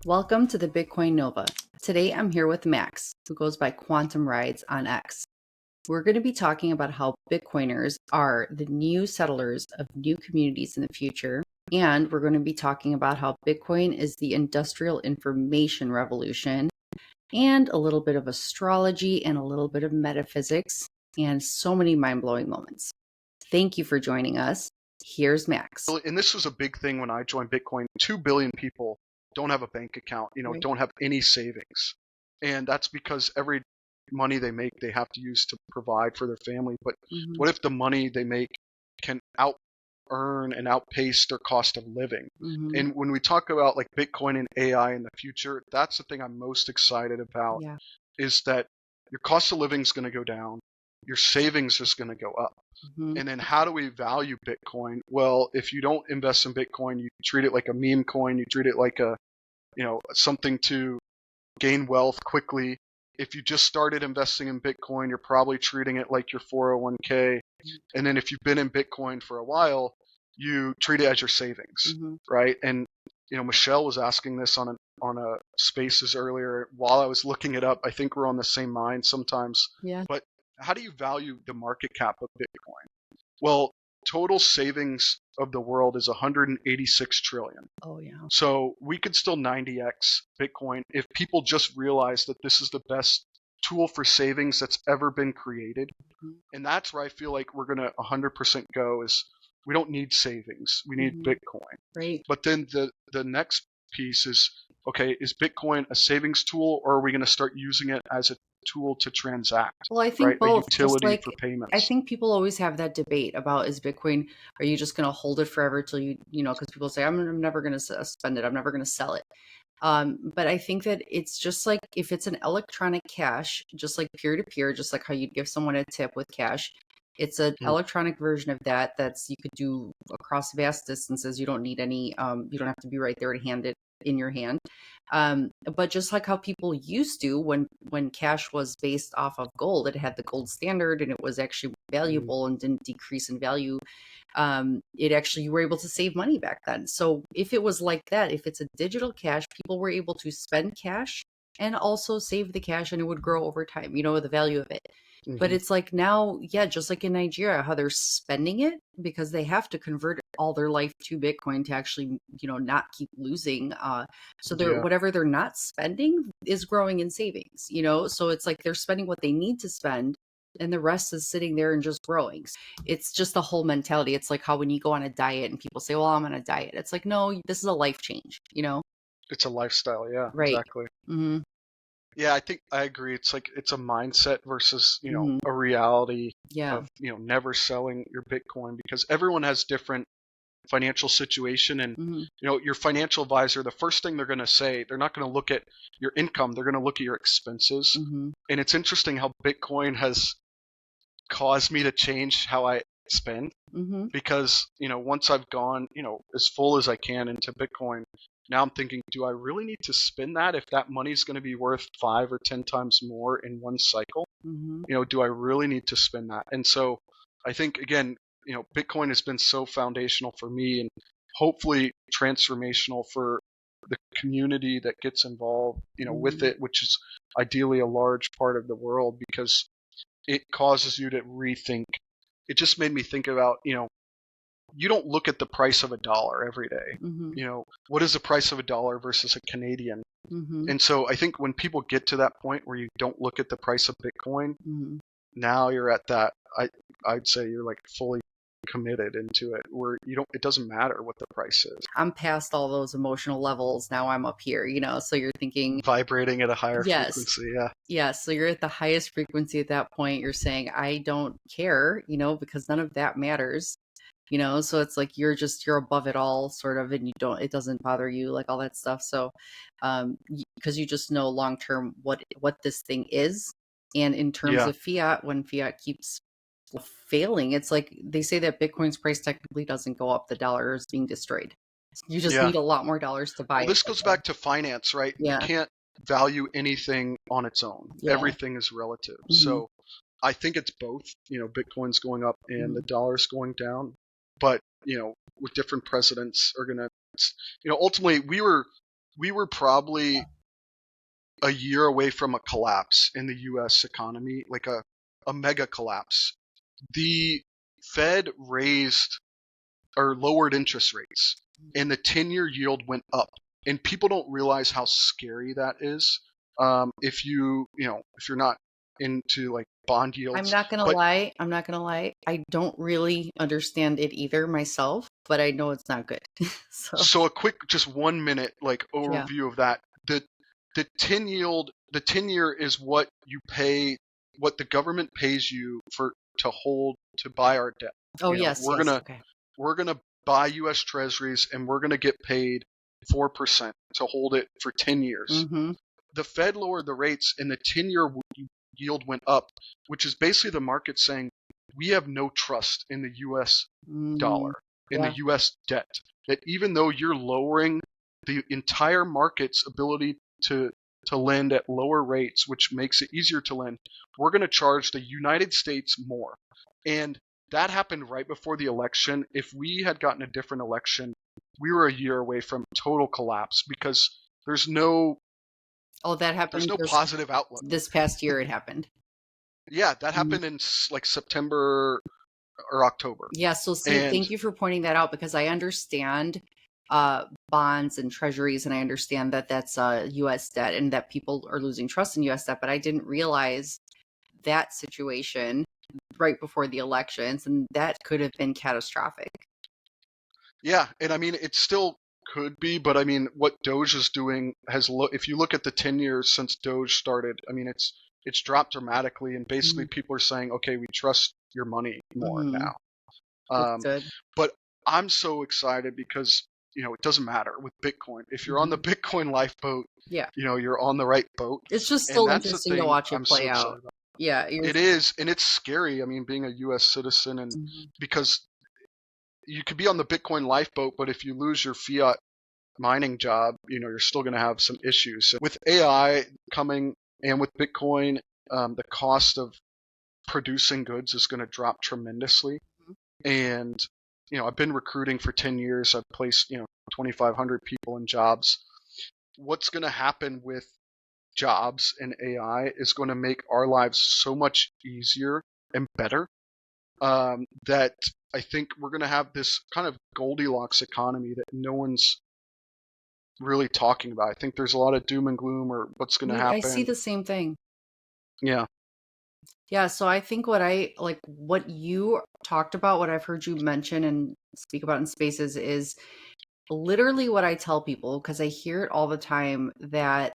Welcome to the Bitcoin Nova. Today I'm here with Max, who goes by Quantum Rides on X. We're going to be talking about how Bitcoiners are the new settlers of new communities in the future. And we're going to be talking about how Bitcoin is the industrial information revolution, and a little bit of astrology and a little bit of metaphysics, and so many mind-blowing moments. Thank you for joining us. Here's Max. And this was a big thing when I joined Bitcoin. 2 billion people don't have a bank account, Right. don't have any savings. And that's because every money they make, they have to use to provide for their family. But what if the money they make can out-earn and outpace their cost of living? And when we talk about like Bitcoin and AI in the future, that's the thing I'm most excited about, is that your cost of living is going to go down. Your savings is going to go up. And then how do we value Bitcoin? Well, if you don't invest in Bitcoin, you treat it like a meme coin. You treat it like a, something to gain wealth quickly. If you just started investing in Bitcoin, you're probably treating it like your 401k. And then if you've been in Bitcoin for a while, you treat it as your savings, right? And, Michelle was asking this on a Spaces earlier while I was looking it up. I think we're on the same mind sometimes. Yeah. But how do you value the market cap of Bitcoin? Well, total savings of the world is 186 trillion. Oh, yeah. So we could still 90x Bitcoin if people just realize that this is the best tool for savings that's ever been created. And that's where I feel like we're going to 100% go, is we don't need savings. We need Bitcoin. Right. But then the next piece is, okay, is Bitcoin a savings tool, or are we going to start using it as a tool to transact? Well, I think right? both. A utility Just like, for payments. I think people always have that debate about, is Bitcoin, are you just going to hold it forever till because people say, I'm never going to spend it. I'm never going to sell it. But I think that it's just like, if it's an electronic cash, just like peer to peer, just like how you'd give someone a tip with cash, it's an electronic version of that. You could do across vast distances. You don't need any, you don't have to be right there to hand it in your hand. But just like how people used to, when cash was based off of gold, it had the gold standard and it was actually valuable and didn't decrease in value. You were able to save money back then. So if it was like that, if it's a digital cash, people were able to spend cash and also save the cash, and it would grow over time, the value of it. But it's like now, just like in Nigeria, how they're spending it because they have to convert all their life to Bitcoin to actually, not keep losing. So whatever they're not spending is growing in savings, so it's like they're spending what they need to spend, and the rest is sitting there and just growing. It's just the whole mentality. It's like how when you go on a diet and people say, well, I'm on a diet. It's like, no, this is a life change, It's a lifestyle. Yeah, right. Exactly. Yeah, I think I agree. It's like, it's a mindset versus, a reality of, never selling your Bitcoin, because everyone has different financial situation. And, your financial advisor, the first thing they're going to say, they're not going to look at your income. They're going to look at your expenses. And it's interesting how Bitcoin has caused me to change how I spend, because, once I've gone, as full as I can into Bitcoin, now I'm thinking, do I really need to spend that if that money is going to be worth 5 or 10 times more in one cycle? Do I really need to spend that? And so I think, again, Bitcoin has been so foundational for me, and hopefully transformational for the community that gets involved, with it, which is ideally a large part of the world, because it causes you to rethink. It just made me think about, you don't look at the price of a dollar every day. What is the price of a dollar versus a Canadian? And so I think when people get to that point where you don't look at the price of Bitcoin, now you're at that, I'd say you're like fully committed into it, where it doesn't matter what the price is. I'm past all those emotional levels. Now I'm up here, so you're thinking, vibrating at a higher frequency. Yeah. So you're at the highest frequency at that point. You're saying, I don't care, because none of that matters. So it's like you're above it all, sort of, and it doesn't bother you, like all that stuff. So because you just know long term what this thing is. And in terms of fiat, when fiat keeps failing, it's like they say that Bitcoin's price technically doesn't go up, the dollar is being destroyed. You just need a lot more dollars to buy it. This goes back to finance, right? You can't value anything on its own. Everything is relative. So I think it's both. Bitcoin's going up and the dollar's going down. But, with different presidents are going to, ultimately we were we were probably a year away from a collapse in the U.S. economy, like a mega collapse. The Fed raised or lowered interest rates, and the 10-year yield went up. And people don't realize how scary that is. If you're not into like bond yields. I'm not gonna lie. I don't really understand it either myself, but I know it's not good. So a quick, just 1 minute, like overview of that. The 10-year is what you pay, what the government pays you to buy our debt. Oh, yes. We're gonna buy U.S. Treasuries, and we're gonna get paid 4% to hold it for 10 years. Mm-hmm. The Fed lowered the rates, and the 10-year yield went up, which is basically the market saying we have no trust in the U.S. dollar, in the U.S. debt. That even though you're lowering the entire market's ability to lend at lower rates, which makes it easier to lend, we're going to charge the United States more. And that happened right before the election. If we had gotten a different election, we were a year away from total collapse, because there's no that happened. There's no positive outlook. This past year it happened. Yeah, that happened in like September or October. Yeah, so thank you for pointing that out, because I understand bonds and treasuries, and I understand that that's U.S. debt and that people are losing trust in U.S. debt, but I didn't realize that situation right before the elections, and that could have been catastrophic. Yeah, and I mean, it still could be, but I mean, what Doge is doing if you look at the 10 years since Doge started, I mean, it's dropped dramatically, and basically people are saying, okay, we trust your money more now. But I'm so excited because, it doesn't matter with Bitcoin. If you're on the Bitcoin lifeboat, you're on the right boat. It's just so interesting to watch it play out. Yeah, it is, and it's scary. I mean, being a U.S. citizen, and because you could be on the Bitcoin lifeboat, but if you lose your fiat mining job, you're still going to have some issues. With AI coming and with Bitcoin, the cost of producing goods is going to drop tremendously. And, I've been recruiting for 10 years. I've placed, 2,500 people in jobs. What's going to happen with jobs and AI is going to make our lives so much easier and better, that I think we're going to have this kind of Goldilocks economy that no one's really talking about. I think there's a lot of doom and gloom, or what's going to happen. I see the same thing. Yeah. Yeah, so I think what you talked about, what I've heard you mention and speak about in spaces, is literally what I tell people, because I hear it all the time, that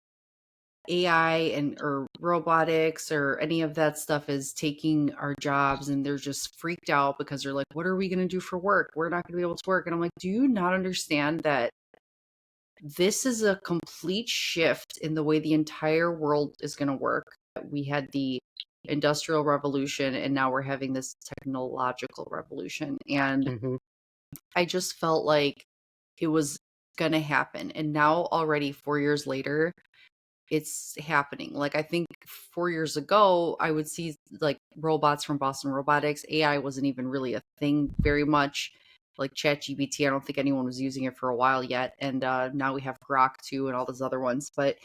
AI or robotics or any of that stuff is taking our jobs, and they're just freaked out because they're like, what are we going to do for work? We're not going to be able to work. And I'm like, do you not understand that this is a complete shift in the way the entire world is going to work? We had the Industrial Revolution, and now we're having this technological revolution. And I just felt like it was going to happen. And now already 4 years later, it's happening. Like, I think 4 years ago, I would see like robots from Boston Robotics. AI wasn't even really a thing very much. Like ChatGPT, I don't think anyone was using it for a while yet. And now we have Grok 2 and all those other ones. But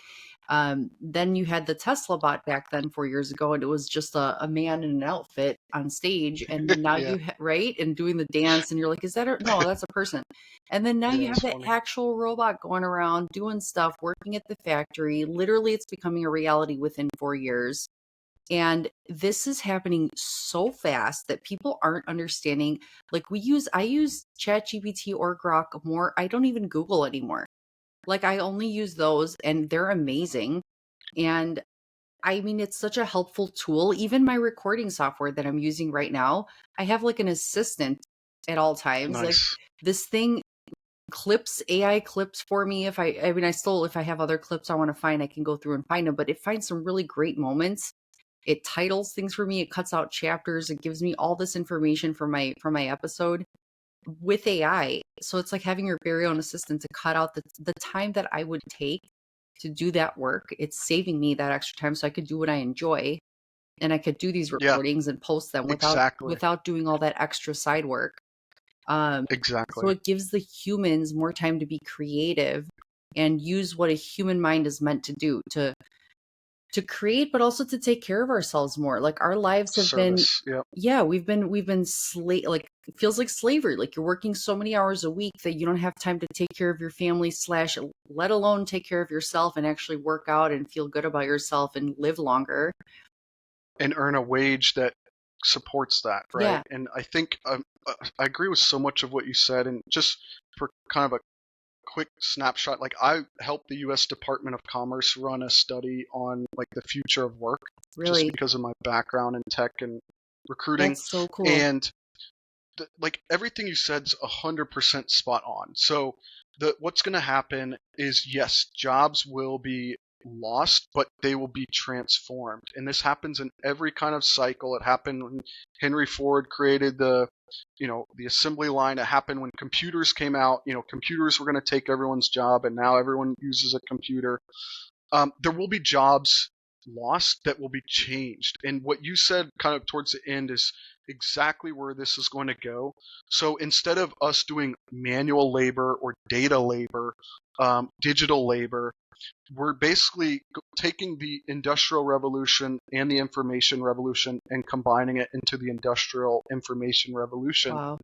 then you had the Tesla bot back then 4 years ago, and it was just a man in an outfit on stage. And then now right? And doing the dance, and you're like, is that no, that's a person. And then now you have the actual robot going around doing stuff, working at the factory. Literally, it's becoming a reality within 4 years. And this is happening so fast that people aren't understanding. Like I use ChatGPT or Grok more. I don't even Google anymore. Like, I only use those, and they're amazing. And I mean, it's such a helpful tool. Even my recording software that I'm using right now, I have like an assistant at all times. Nice. Like, this thing AI clips for me. If I have other clips I want to find, I can go through and find them, but it finds some really great moments. It titles things for me. It cuts out chapters. It gives me all this information for my episode with AI. So it's like having your very own assistant to cut out the time that I would take to do that work. It's saving me that extra time so I could do what I enjoy, and I could do these recordings and post them without doing all that extra side work. Exactly. So it gives the humans more time to be creative and use what a human mind is meant to do, to create, but also to take care of ourselves more. Like our lives have been, we've been like, it feels like slavery. Like you're working so many hours a week that you don't have time to take care of your family slash, let alone take care of yourself and actually work out and feel good about yourself and live longer. And earn a wage that supports that, right? Yeah. And I think I agree with so much of what you said. And just for kind of a quick snapshot, like I helped the U.S. Department of Commerce run a study on like the future of work, really, just because of my background in tech and recruiting. That's so cool. And like everything you said's 100% spot on. So what's going to happen is, yes, jobs will be lost, but they will be transformed. And this happens in every kind of cycle. It happened when Henry Ford created the assembly line. It happened when computers came out. Computers were going to take everyone's job, and now everyone uses a computer. There will be jobs lost that will be changed. And what you said kind of towards the end is exactly where this is going to go. So instead of us doing manual labor or data labor, digital labor, we're basically taking the Industrial Revolution and the Information Revolution and combining it into the Industrial Information Revolution. Wow.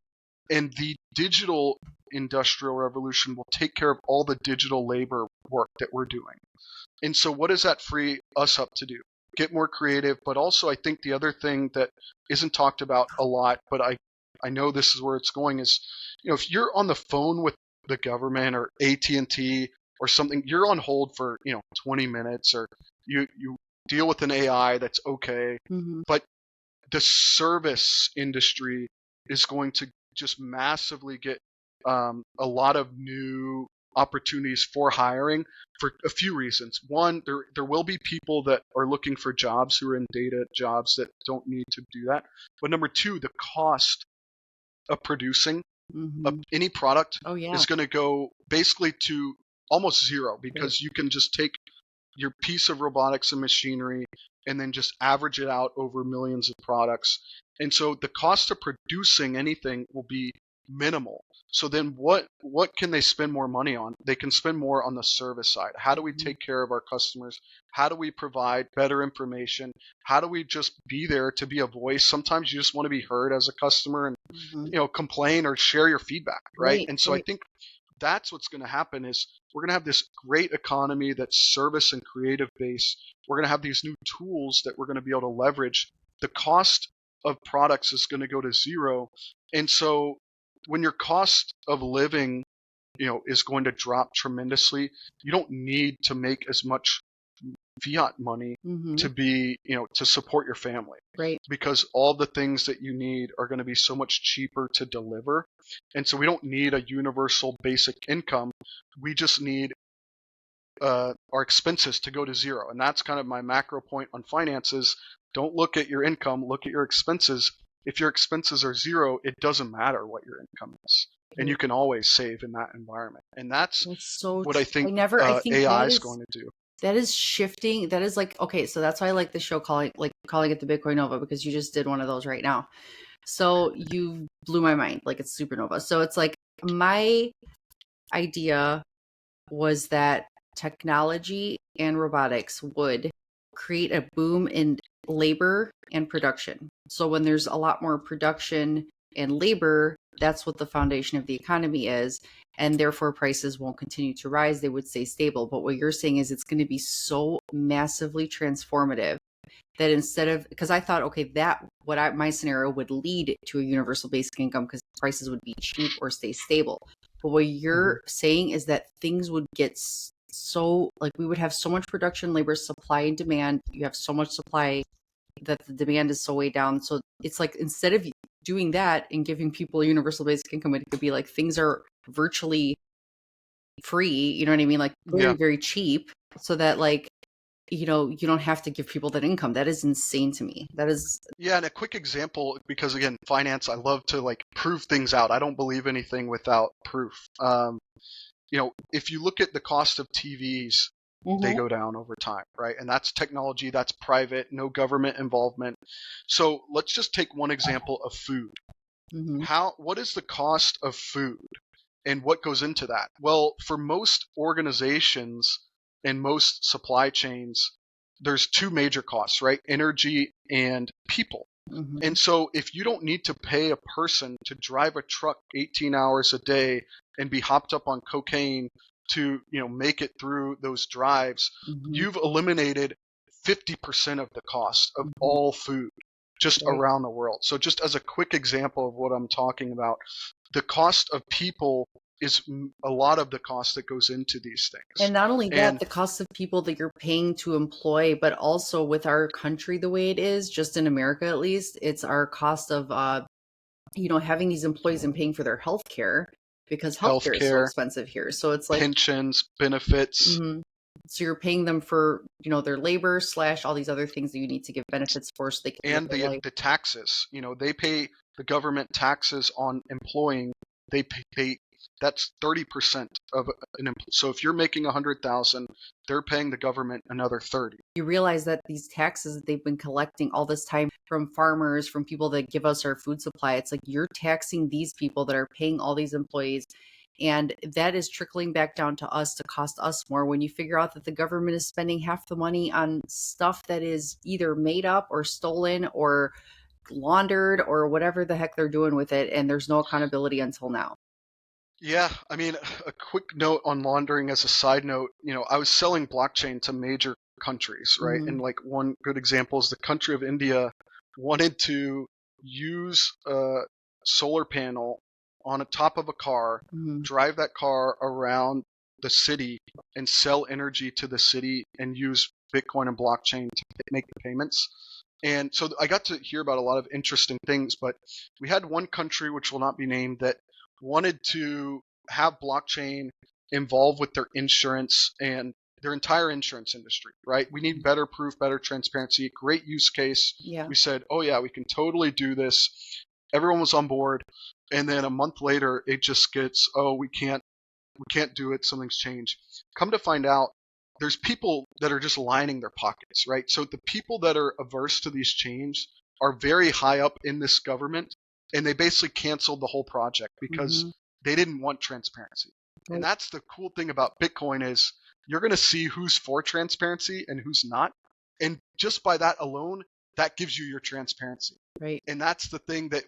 And the Digital Industrial Revolution will take care of all the digital labor work that we're doing. And so what does that free us up to do? Get more creative, but also I think the other thing that isn't talked about a lot, but I know this is where it's going, is, if you're on the phone with the government or AT&T or something, you're on hold for 20 minutes, or you deal with an AI, that's okay. Mm-hmm. But the service industry is going to just massively get a lot of new opportunities for hiring for a few reasons. One, there will be people that are looking for jobs who are in data jobs that don't need to do that. But number two, the cost of producing any product is going to go basically to almost zero, because you can just take your piece of robotics and machinery and then just average it out over millions of products. And so the cost of producing anything will be minimal. So then what can they spend more money on? They can spend more on the service side. How do we take care of our customers? How do we provide better information? How do we just be there to be a voice? Sometimes you just want to be heard as a customer and complain or share your feedback, right? And so I think that's what's going to happen, is we're going to have this great economy that's service and creative based. We're going to have these new tools that we're going to be able to leverage. The cost of products is going to go to zero. And so when your cost of living, is going to drop tremendously, you don't need to make as much fiat money to be, to support your family. Right. Because all the things that you need are going to be so much cheaper to deliver. And so we don't need a universal basic income. We just need our expenses to go to zero. And that's kind of my macro point on finances. Don't look at your income, look at your expenses. If your expenses are zero, it doesn't matter what your income is. And you can always save in that environment. And that's so what I think, AI is going to do. That is shifting. That is like, okay, so that's why I like the show calling it the Bitcoin Nova, because you just did one of those right now. So you blew my mind, like it's supernova. So it's like, my idea was that technology and robotics would create a boom in labor and production. So when there's a lot more production and labor, that's what the foundation of the economy is. And therefore prices won't continue to rise. They would stay stable. But what you're saying is it's going to be so massively transformative that instead of, because I thought, okay, my scenario would lead to a universal basic income because prices would be cheap or stay stable. But what you're saying is that things would get so, like, we would have so much production, labor, supply and demand. You have so much supply that the demand is so way down. So it's like, instead of doing that and giving people a universal basic income, it could be like things are virtually free, you know what I mean? Like very, very cheap, so that like, you don't have to give people that income. That is insane to me. That is. Yeah. And a quick example, because again, finance, I love to like prove things out. I don't believe anything without proof. If you look at the cost of TVs, they go down over time, right? And that's technology, that's private, no government involvement. So let's just take one example of food. What is the cost of food? And what goes into that? Well, for most organizations and most supply chains, there's two major costs, right? Energy and people. Mm-hmm. And so if you don't need to pay a person to drive a truck 18 hours a day and be hopped up on cocaine to, make it through those drives, Mm-hmm. you've eliminated 50% of the cost of all food just around the world. So just as a quick example of what I'm talking about, the cost of people is a lot of the cost that goes into these things. And not only that, the cost of people that you're paying to employ, but also with our country the way it is, just in America at least, it's our cost of having these employees and paying for their health care, because healthcare is so expensive here. So it's like pensions, benefits. Mm-hmm. So you're paying them for, their labor / all these other things that you need to give benefits for, so they can and the taxes. They pay the government taxes on employing. They pay that's 30% of an employee. So if you're making 100,000, they're paying the government another 30. You realize that these taxes that they've been collecting all this time from farmers, from people that give us our food supply, it's like you're taxing these people that are paying all these employees. And that is trickling back down to us to cost us more when you figure out that the government is spending half the money on stuff that is either made up or stolen or laundered or whatever the heck they're doing with it. And there's no accountability until now. Yeah, I mean, a quick note on laundering as a side note, I was selling blockchain to major countries, right? Mm-hmm. And like one good example is the country of India wanted to use a solar panel on the top of a car, Mm-hmm. drive that car around the city and sell energy to the city and use Bitcoin and blockchain to make the payments. And so I got to hear about a lot of interesting things, but we had one country, which will not be named, that wanted to have blockchain involved with their insurance and their entire insurance industry, right? We need better proof, better transparency, great use case. Yeah. We said, oh yeah, we can totally do this. Everyone was on board. And then a month later, it just gets, oh, we can't do it. Something's changed. Come to find out, there's people that are just lining their pockets, right? So the people that are averse to these changes are very high up in this government, and they basically canceled the whole project because they didn't want transparency. Right. And that's the cool thing about Bitcoin is you're going to see who's for transparency and who's not. And just by that alone, that gives you your transparency. Right. And that's the thing that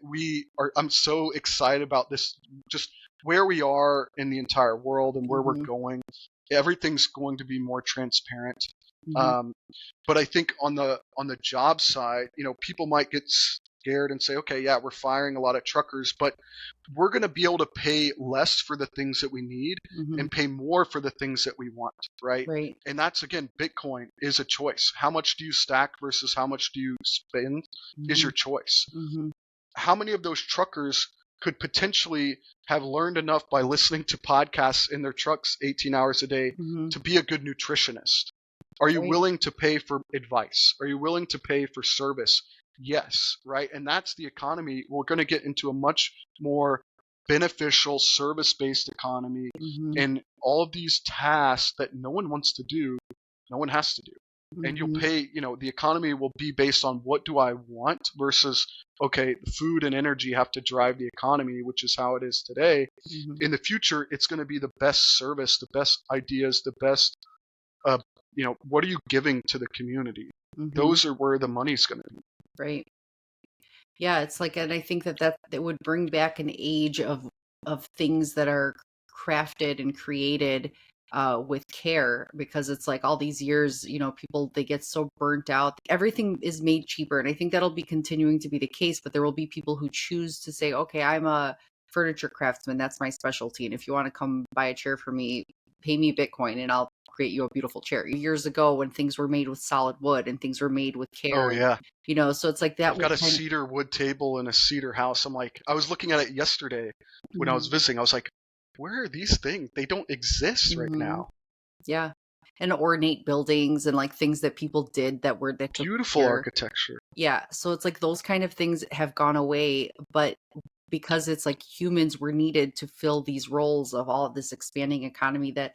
I'm so excited about this, just where we are in the entire world and where we're going. Everything's going to be more transparent. But I think on the job side, people might get scared and say, okay, yeah, we're firing a lot of truckers, but we're going to be able to pay less for the things that we need and pay more for the things that we want, right? And that's, again, Bitcoin is a choice. How much do you stack versus how much do you spend is your choice. How many of those truckers could potentially have learned enough by listening to podcasts in their trucks 18 hours a day to be a good nutritionist? Are you willing to pay for advice? Are you willing to pay for service? Yes, right? And that's the economy. We're going to get into a much more beneficial service-based economy, and all of these tasks that no one wants to do, no one has to do. And you'll pay, the economy will be based on what do I want versus, okay, food and energy have to drive the economy, which is how it is today. In the future, it's going to be the best service, the best ideas, the best, what are you giving to the community? Those are where the money's going to be. Right. Yeah, it's like, and I think that would bring back an age of things that are crafted and created with care, because it's like all these years, people, they get so burnt out. Everything is made cheaper, and I think that'll be continuing to be the case, but there will be people who choose to say, okay, I'm a furniture craftsman, that's my specialty, and if you want to come buy a chair for me, pay me Bitcoin and I'll create you a beautiful chair. Years ago, when things were made with solid wood and things were made with care. Oh yeah. So it's like that. I've got a cedar wood table in a cedar house. I was looking at it yesterday when I was visiting. I was like, where are these things? They don't exist right now. Yeah. And ornate buildings and like things that people did that beautiful architecture. Yeah. So it's like those kind of things have gone away, but because it's like humans were needed to fill these roles of all of this expanding economy that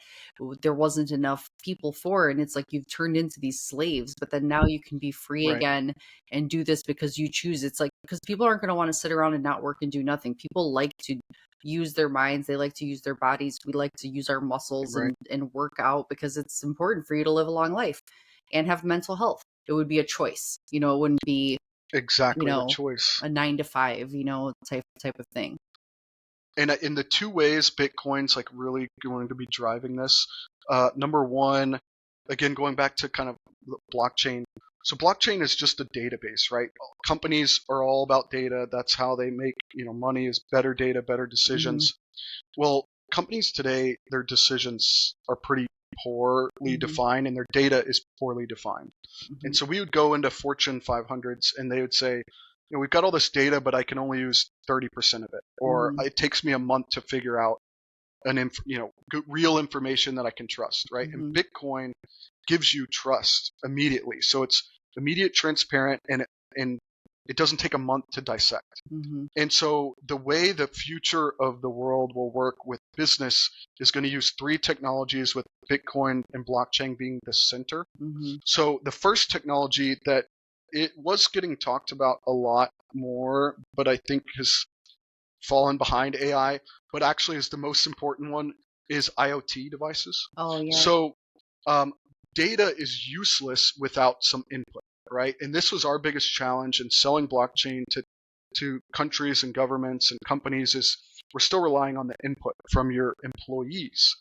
there wasn't enough people for. And it's like you've turned into these slaves, but then now you can be free Right. again and do this because you choose. It's like, because people aren't going to want to sit around and not work and do nothing. People like to use their minds, they like to use their bodies, we like to use our muscles Right. and work out because it's important for you to live a long life and have mental health. It would be a choice, it wouldn't be Exactly, the choice. a 9 to 5, type of thing. And in the two ways Bitcoin's like really going to be driving this, number one, again, going back to kind of blockchain. So blockchain is just a database, right? Companies are all about data. That's how they make, money, is better data, better decisions. Well, companies today, their decisions are pretty poorly defined, and their data is poorly defined. And so we would go into Fortune 500s and they would say, we've got all this data, but I can only use 30% of it, or it takes me a month to figure out real information that I can trust, right? And Bitcoin gives you trust immediately. So it's immediate, transparent, and it doesn't take a month to dissect. And so the way the future of the world will work with business is going to use three technologies, with Bitcoin and blockchain being the center. So the first technology that it was getting talked about a lot more, but I think has fallen behind AI, but actually is the most important one, is IoT devices. Oh, yeah. So data is useless without some input, right? And this was our biggest challenge in selling blockchain to countries and governments and companies, is we're still relying on the input from your employees.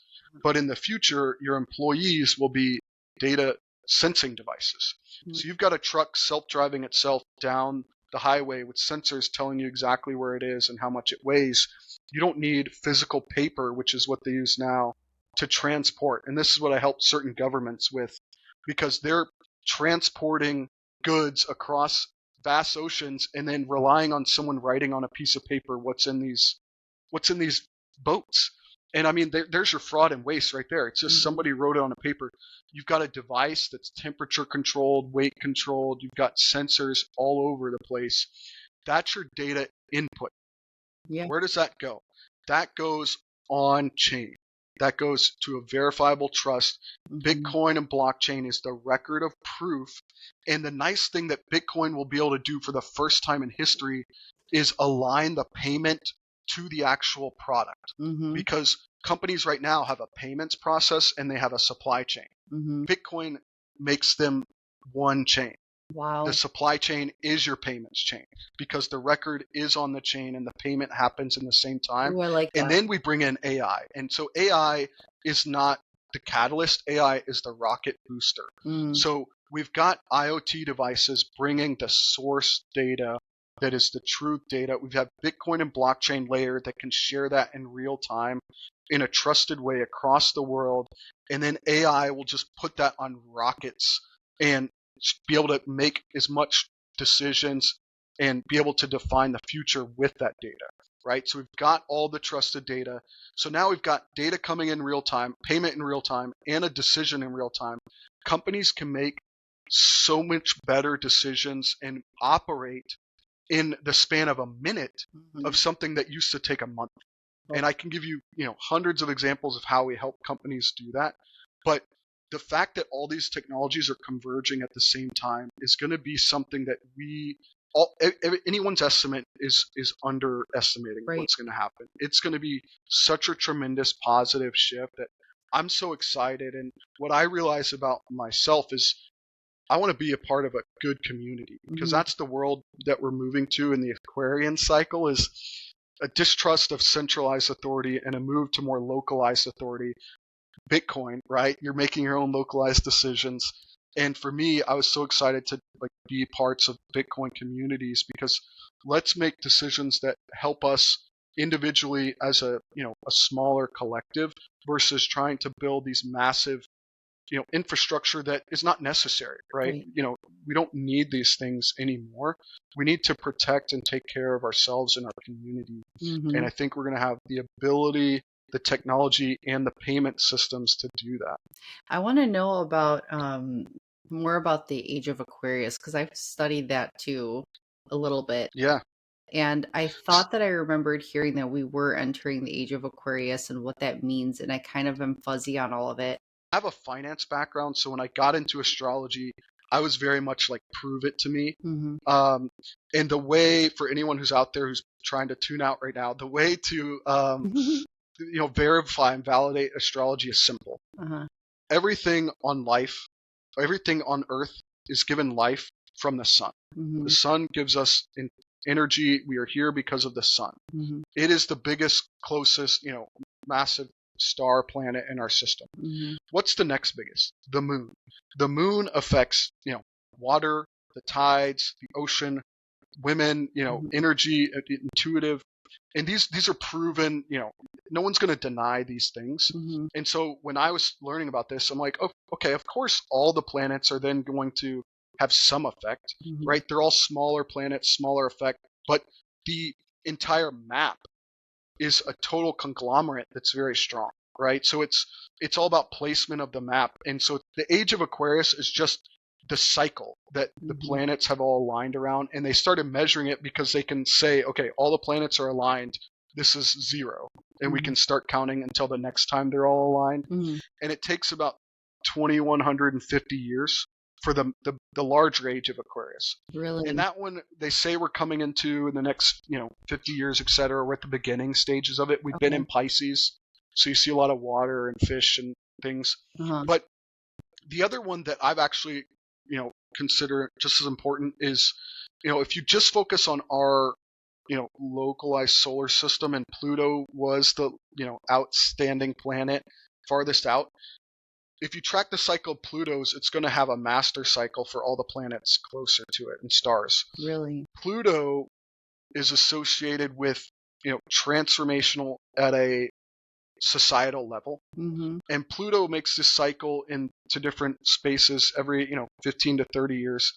But in the future, your employees will be data sensing devices. So you've got a truck self-driving itself down the highway with sensors telling you exactly where it is and how much it weighs. You don't need physical paper, which is what they use now, to transport. And this is what I help certain governments with, because they're transporting goods across vast oceans and then relying on someone writing on a piece of paper what's in these boats. And I mean, there's your fraud and waste right there. It's just somebody wrote it on a paper. You've got a device that's temperature controlled, weight controlled. You've got sensors all over the place. That's your data input. Yeah. Where does that go? That goes on chain. That goes to a verifiable trust. Bitcoin and blockchain is the record of proof. And the nice thing that Bitcoin will be able to do for the first time in history is align the payment to the actual product. Because companies right now have a payments process and they have a supply chain. Bitcoin makes them one chain. Wow. The supply chain is your payments chain, because the record is on the chain and the payment happens in the same time. Ooh, I like that. And then we bring in AI. And so AI is not the catalyst. AI is the rocket booster. So we've got IoT devices bringing the source data that is the truth data. We've had Bitcoin and blockchain layer that can share that in real time in a trusted way across the world. And then AI will just put that on rockets and be able to make as much decisions and be able to define the future with that data, right? So we've got all the trusted data. So now we've got data coming in real time, payment in real time, and a decision in real time. Companies can make so much better decisions and operate in the span of a minute of something that used to take a month. And I can give you, hundreds of examples of how we help companies do that. But the fact that all these technologies are converging at the same time is going to be something that anyone's estimate is underestimating what's going to happen. It's going to be such a tremendous positive shift that I'm so excited. And what I realize about myself is I want to be a part of a good community, because that's the world that we're moving to in the Aquarian cycle, is a distrust of centralized authority and a move to more localized authority. Bitcoin, right? You're making your own localized decisions. And for me, I was so excited to be parts of Bitcoin communities, because let's make decisions that help us individually as a smaller collective, versus trying to build these massive infrastructure that is not necessary, right? We don't need these things anymore. We need to protect and take care of ourselves and our community. And I think we're going to have the ability, the technology, and the payment systems to do that. I want to know about more about the Age of Aquarius, because I've studied that too a little bit. Yeah. And I thought that I remembered hearing that we were entering the age of Aquarius and what that means. And I kind of am fuzzy on all of it. I have a finance background, so when I got into astrology, I was very much like, prove it to me. And the way, for anyone who's out there who's trying to tune out right now, the way to verify and validate astrology is simple. Everything on life, everything on Earth is given life from the sun. The sun gives us energy. We are here because of the sun. It is the biggest, closest, massive star planet in our system. What's the next biggest? The moon. The moon affects, water, the tides, the ocean, women, energy, intuitive. And these are proven, no one's going to deny these things. And so when I was learning about this, I'm like, oh, okay, of course, all the planets are then going to have some effect, right? They're all smaller planets, smaller effect, but the entire map is a total conglomerate that's very strong, right? So it's all about placement of the map. And so the age of Aquarius is just the cycle that the planets have all aligned around, and they started measuring it because they can say, okay, all the planets are aligned, this is 0, and we can start counting until the next time they're all aligned. And it takes about 2150 years for the larger age of Aquarius. Really? And that one, they say we're coming into in the next 50 years, etc. We're at the beginning stages of it. We've been in Pisces, so you see a lot of water and fish and things. But the other one that I've actually consider just as important is, if you just focus on our, localized solar system, and Pluto was the, outstanding planet farthest out. If you track the cycle of Pluto's, it's going to have a master cycle for all the planets closer to it and stars. Really? Pluto is associated with, transformational at a societal level. And Pluto makes this cycle into different spaces every 15 to 30 years,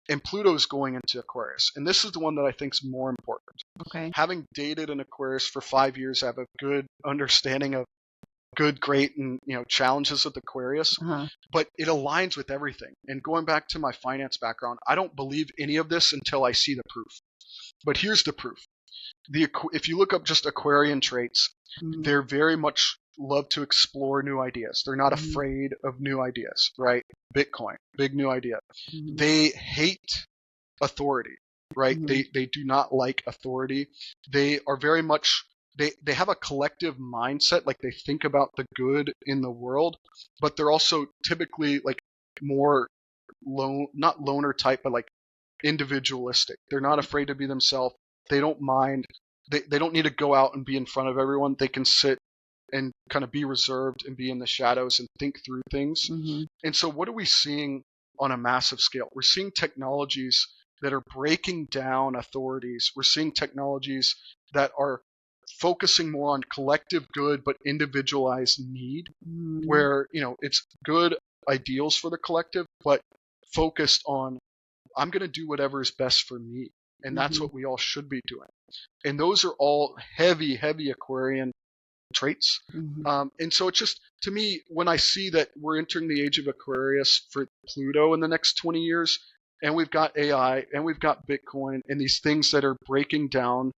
and Pluto's going into Aquarius, and this is the one that I think is more important. Having dated in Aquarius for 5 years, I have a good understanding of good, great, and challenges with Aquarius. But it aligns with everything. And going back to my finance background, I don't believe any of this until I see the proof. But here's the proof. If you look up just Aquarian traits, they're very much love to explore new ideas. They're not afraid of new ideas, right? Bitcoin, big new idea. They hate authority, right? They do not like authority. They are very much, they have a collective mindset, like they think about the good in the world, but they're also typically like more not loner type, but like individualistic. They're not afraid to be themselves. They don't mind. They don't need to go out and be in front of everyone. They can sit and kind of be reserved and be in the shadows and think through things. And so what are we seeing on a massive scale? We're seeing technologies that are breaking down authorities. We're seeing technologies that are focusing more on collective good but individualized need, where it's good ideals for the collective but focused on, I'm going to do whatever is best for me. And that's what we all should be doing. And those are all heavy Aquarian traits. And so it's just, to me, when I see that we're entering the age of Aquarius for Pluto in the next 20 years, and we've got AI, and we've got Bitcoin, and these things that are breaking down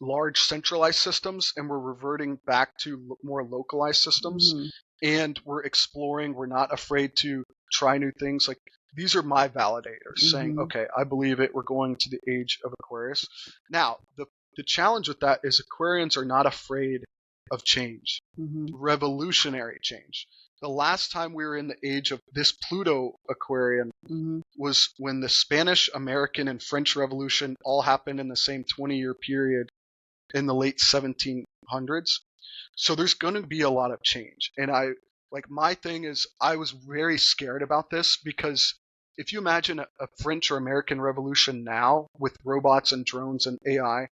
large centralized systems, and we're reverting back to more localized systems, and we're exploring, we're not afraid to try new things. Like, these are my validators saying, okay, I believe it. We're going to the age of Aquarius. Now, the challenge with that is Aquarians are not afraid of change, revolutionary change. The last time we were in the age of this Pluto Aquarian was when the Spanish, American, and French Revolution all happened in the same 20-year period in the late 1700s. So there's going to be a lot of change. And my thing is, I was very scared about this, because if you imagine a French or American Revolution now with robots and drones and AI,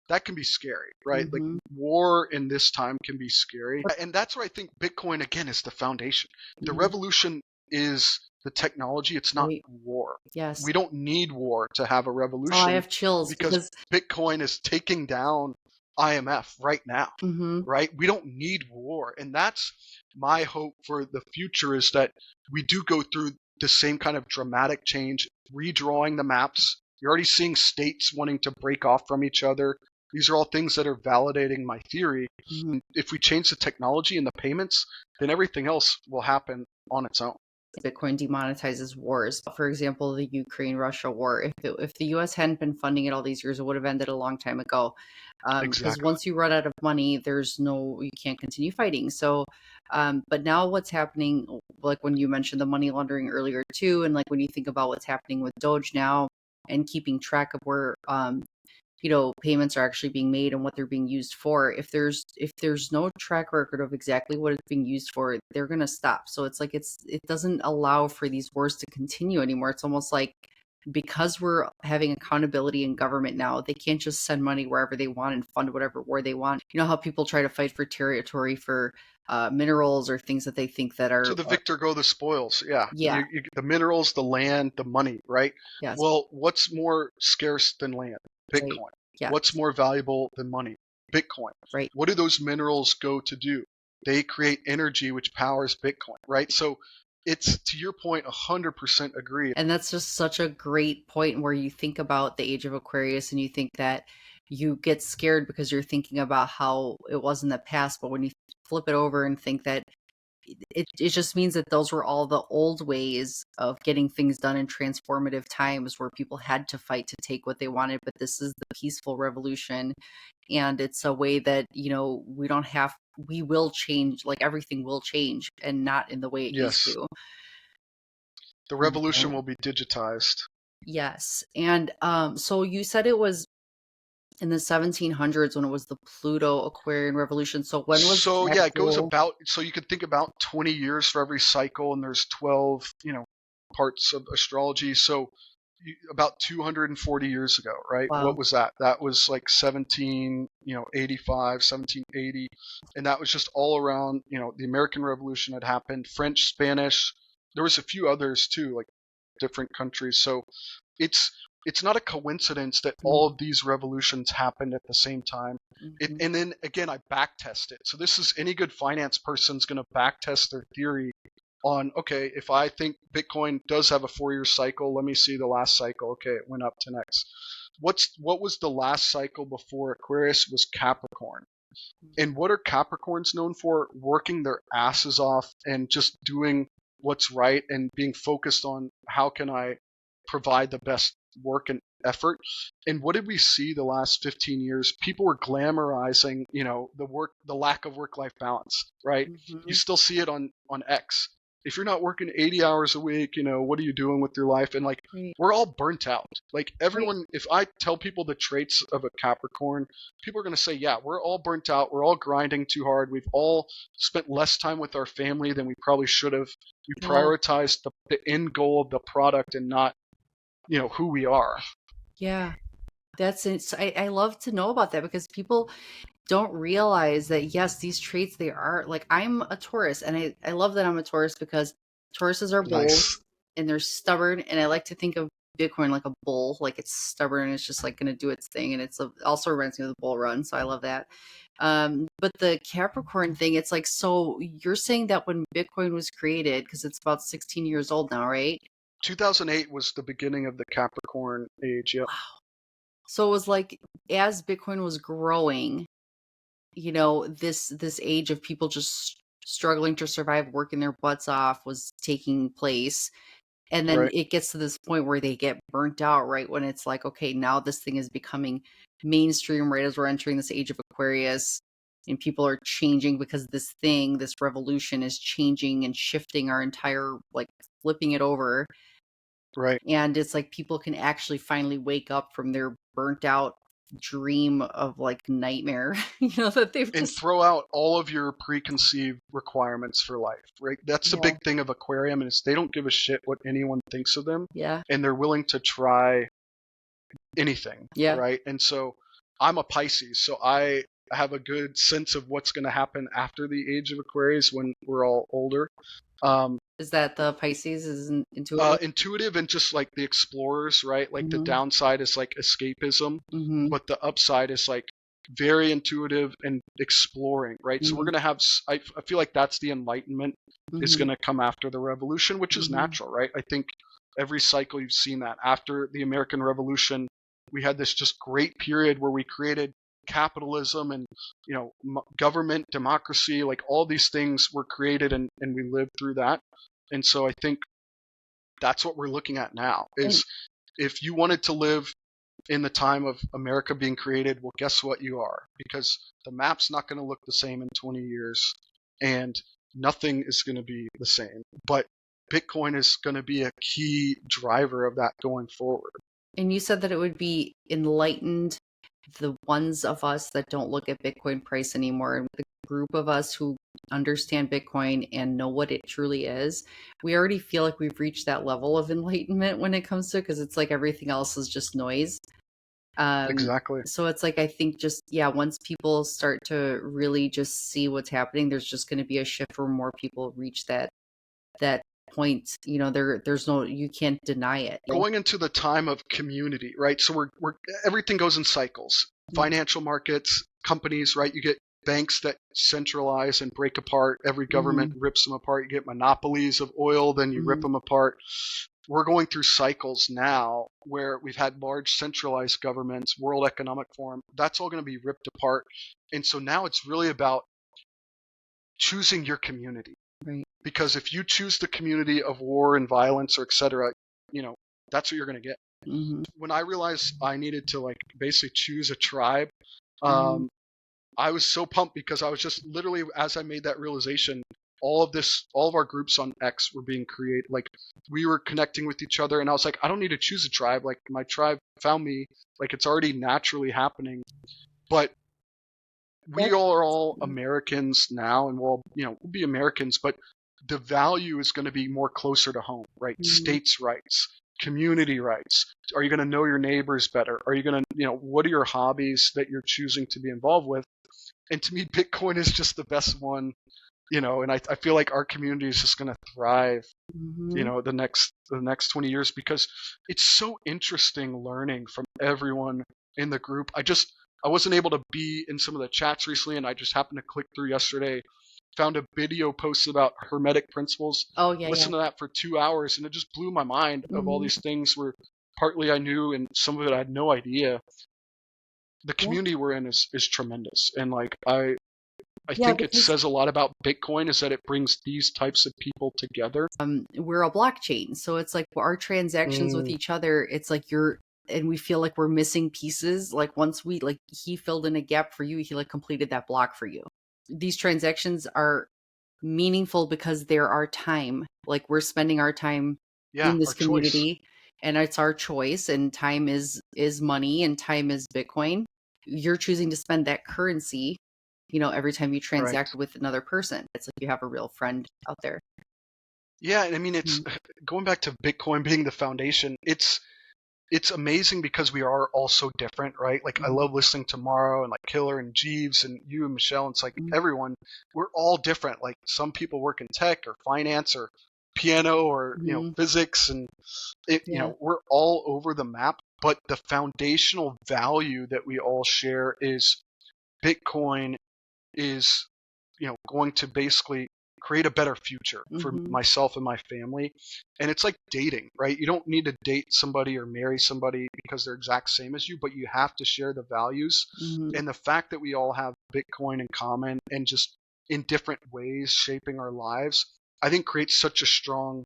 that can be scary, right? Like, war in this time can be scary. And that's where I think Bitcoin, again, is the foundation. The revolution is the technology. It's not war. Yes. We don't need war to have a revolution. Oh, I have chills because Bitcoin is taking down IMF right now, right? We don't need war. And that's my hope for the future, is that we do go through the same kind of dramatic change, redrawing the maps, You're already seeing states wanting to break off from each other. These are all things that are validating my theory. Mm-hmm. If we change the technology and the payments, then everything else will happen on its own. Bitcoin demonetizes wars. For example, the Ukraine-Russia war. If the U.S. hadn't been funding it all these years, it would have ended a long time ago. Because Exactly. once you run out of money, you can't continue fighting. So, but now what's happening, like when you mentioned the money laundering earlier too, and like when you think about what's happening with Doge now and keeping track of where payments are actually being made and what they're being used for. If there's no track record of exactly what it's being used for, they're going to stop. So it's like it doesn't allow for these wars to continue anymore. It's almost like because we're having accountability in government now, they can't just send money wherever they want and fund whatever war they want. You know how people try to fight for territory for minerals or things that they think that are... To the victor go the spoils. Yeah. Yeah. The minerals, the land, the money, right? Yes. Well, what's more scarce than land? Bitcoin. Right. Yeah. What's more valuable than money? Bitcoin. Right. What do those minerals go to do? They create energy which powers Bitcoin, right? So it's, to your point, 100% agree. And that's just such a great point where you think about the Age of Aquarius and you think that you get scared because you're thinking about how it was in the past. But when you flip it over and think that it just means that those were all the old ways of getting things done in transformative times where people had to fight to take what they wanted. But this is the peaceful revolution. And it's a way that, we will change, like everything will change and not in the way it used to. The revolution will be digitized. Yes. And so you said it was in the 1700s when it was the Pluto Aquarian revolution. So when was it goes about, so you could think about 20 years for every cycle, and there's 12, parts of astrology. So about 240 years ago, right? Wow. What was that? That was like 1785, 1780. And that was just all around, the American Revolution had happened, French, Spanish. There was a few others too, like different countries. So it's not a coincidence that all of these revolutions happened at the same time. Mm-hmm. And then again, I backtest it. So this is, any good finance person's going to backtest their theory on, okay, if I think Bitcoin does have a 4-year cycle, let me see the last cycle. Okay, it went up 10x. What was the last cycle before Aquarius? Was Capricorn. And what are Capricorns known for? Working their asses off and just doing what's right and being focused on how can I provide the best work and effort. And what did we see the last 15 years? People were glamorizing, the lack of work-life balance, right? Mm-hmm. You still see it on X. If you're not working 80 hours a week, what are you doing with your life? And we're all burnt out. Like everyone, if I tell people the traits of a Capricorn, people are going to say, yeah, we're all burnt out. We're all grinding too hard. We've all spent less time with our family than we probably should have. We prioritized the end goal of the product and not, who we are. Yeah, that's it. I love to know about that because people don't realize that, yes, these traits, they are like, I'm a Taurus, and I love that I'm a Taurus because Tauruses are bulls and they're stubborn. And I like to think of Bitcoin like a bull, like it's stubborn and it's just like going to do its thing. And it's also reminds me of the bull run. So I love that. But the Capricorn thing, it's like, so you're saying that when Bitcoin was created, because it's about 16 years old now, right? 2008 was the beginning of the Capricorn age. Yep. Wow. So it was like, as Bitcoin was growing, this age of people just struggling to survive, working their butts off was taking place. And then it gets to this point where they get burnt out, right? When it's like, okay, now this thing is becoming mainstream, right? As we're entering this Age of Aquarius and people are changing because this revolution is changing and shifting our entire, like flipping it over. Right. And it's like people can actually finally wake up from their burnt out dream of like nightmare, that they've and throw out all of your preconceived requirements for life, right? That's the big thing of Aquarium, is they don't give a shit what anyone thinks of them. Yeah. And they're willing to try anything. Yeah. Right. And so I'm a Pisces, so I have a good sense of what's going to happen after the Age of Aquarius when we're all older. Is that the Pisces is intuitive? Intuitive and just like the explorers, right? Like the downside is like escapism, but the upside is like very intuitive and exploring, right? So we're going to have, I feel like that's the enlightenment is going to come after the revolution, which is natural, right? I think Every cycle you've seen that. After the American Revolution, we had this just great period where we created capitalism and government, democracy, like all these things were created, and we lived through that. And so I think that's what we're looking at now is if you wanted to live in the time of America being created, well, guess what you are? Because the map's not going to look the same in 20 years and nothing is going to be the same. But Bitcoin is going to be a key driver of that going forward. And you said that it would be enlightened, the ones of us that don't look at Bitcoin price anymore, and the group of us who understand Bitcoin and know what it truly is, we already feel like we've reached that level of enlightenment when it comes to it, because it's like everything else is just noise. Exactly. So it's like, I think just, once people start to really just see what's happening, there's just going to be a shift where more people reach that point. There's no, you can't deny it. Going into the time of community, right? So we're everything goes in cycles. Financial markets, companies, right? You get banks that centralize and break apart. Every government rips them apart. You get monopolies of oil, then you rip them apart. We're going through cycles now where we've had large centralized governments, World Economic Forum. That's all going to be ripped apart. And so now it's really about choosing your community. Right. Because if you choose the community of war and violence or et cetera, that's what you're going to get. When I realized I needed to basically choose a tribe, I was so pumped because I was just literally, as I made that realization, all of our groups on X were being created. Like we were connecting with each other and I was like, I don't need to choose a tribe. Like my tribe found me, like it's already naturally happening. But we all are all Americans now, and we'll be Americans, but the value is going to be more closer to home, right? States' rights, community rights. Are you going to know your neighbors better? Are you going to, what are your hobbies that you're choosing to be involved with? And to me, Bitcoin is just the best one, and I feel like our community is just going to thrive, the next 20 years, because it's so interesting learning from everyone in the group. I wasn't able to be in some of the chats recently, and I just happened to click through yesterday, found a video posted about hermetic principles. Oh, yeah. Listened to that for 2 hours, and it just blew my mind of all these things where partly I knew and some of it I had no idea. The community we're in is tremendous. And I think it says a lot about Bitcoin is that it brings these types of people together. We're a blockchain. So it's like our transactions with each other, it's like and we feel like we're missing pieces. Like once he filled in a gap for you, he completed that block for you. These transactions are meaningful because they're our time. Like we're spending our time in this community, and it's our choice. And time is money, and time is Bitcoin. You're choosing to spend that currency, every time you transact with another person. It's like you have a real friend out there. Yeah, and I mean, it's going back to Bitcoin being the foundation. It's amazing because we are all so different, right? Like I love listening to Morrow and like Killer and Jeeves and you and Michelle. And it's like everyone, we're all different. Like some people work in tech or finance or piano or physics, and we're all over the map. But the foundational value that we all share is Bitcoin is going to basically create a better future for myself and my family. And it's like dating, right? You don't need to date somebody or marry somebody because they're exact same as you, but you have to share the values. And the fact that we all have Bitcoin in common and just in different ways shaping our lives, I think creates such a strong,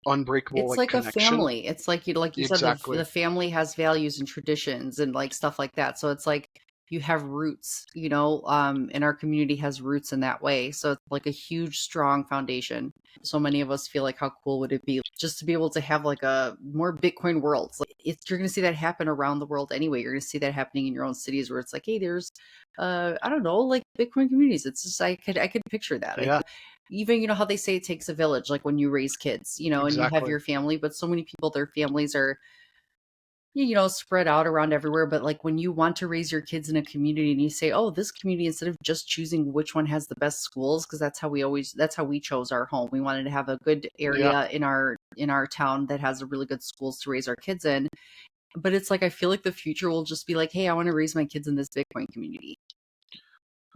unbreakable it's like connection. A family. It's like you said, the family has values and traditions and stuff like that. So it's like you have roots, and our community has roots in that way. So it's like a huge, strong foundation. So many of us feel like, how cool would it be just to be able to have a more Bitcoin worlds? You're going to see that happen around the world anyway. You're going to see that happening in your own cities where it's like, hey, there's, I don't know, Bitcoin communities. It's just, I could picture that. Yeah. Even, how they say it takes a village, like when you raise kids, and you have your family, but so many people, their families are, spread out around everywhere. But when you want to raise your kids in a community and you say, oh, this community, instead of just choosing which one has the best schools, because that's how we chose our home. We wanted to have a good area in our town that has really good schools to raise our kids in. But it's I feel like the future will just be hey, I want to raise my kids in this Bitcoin community.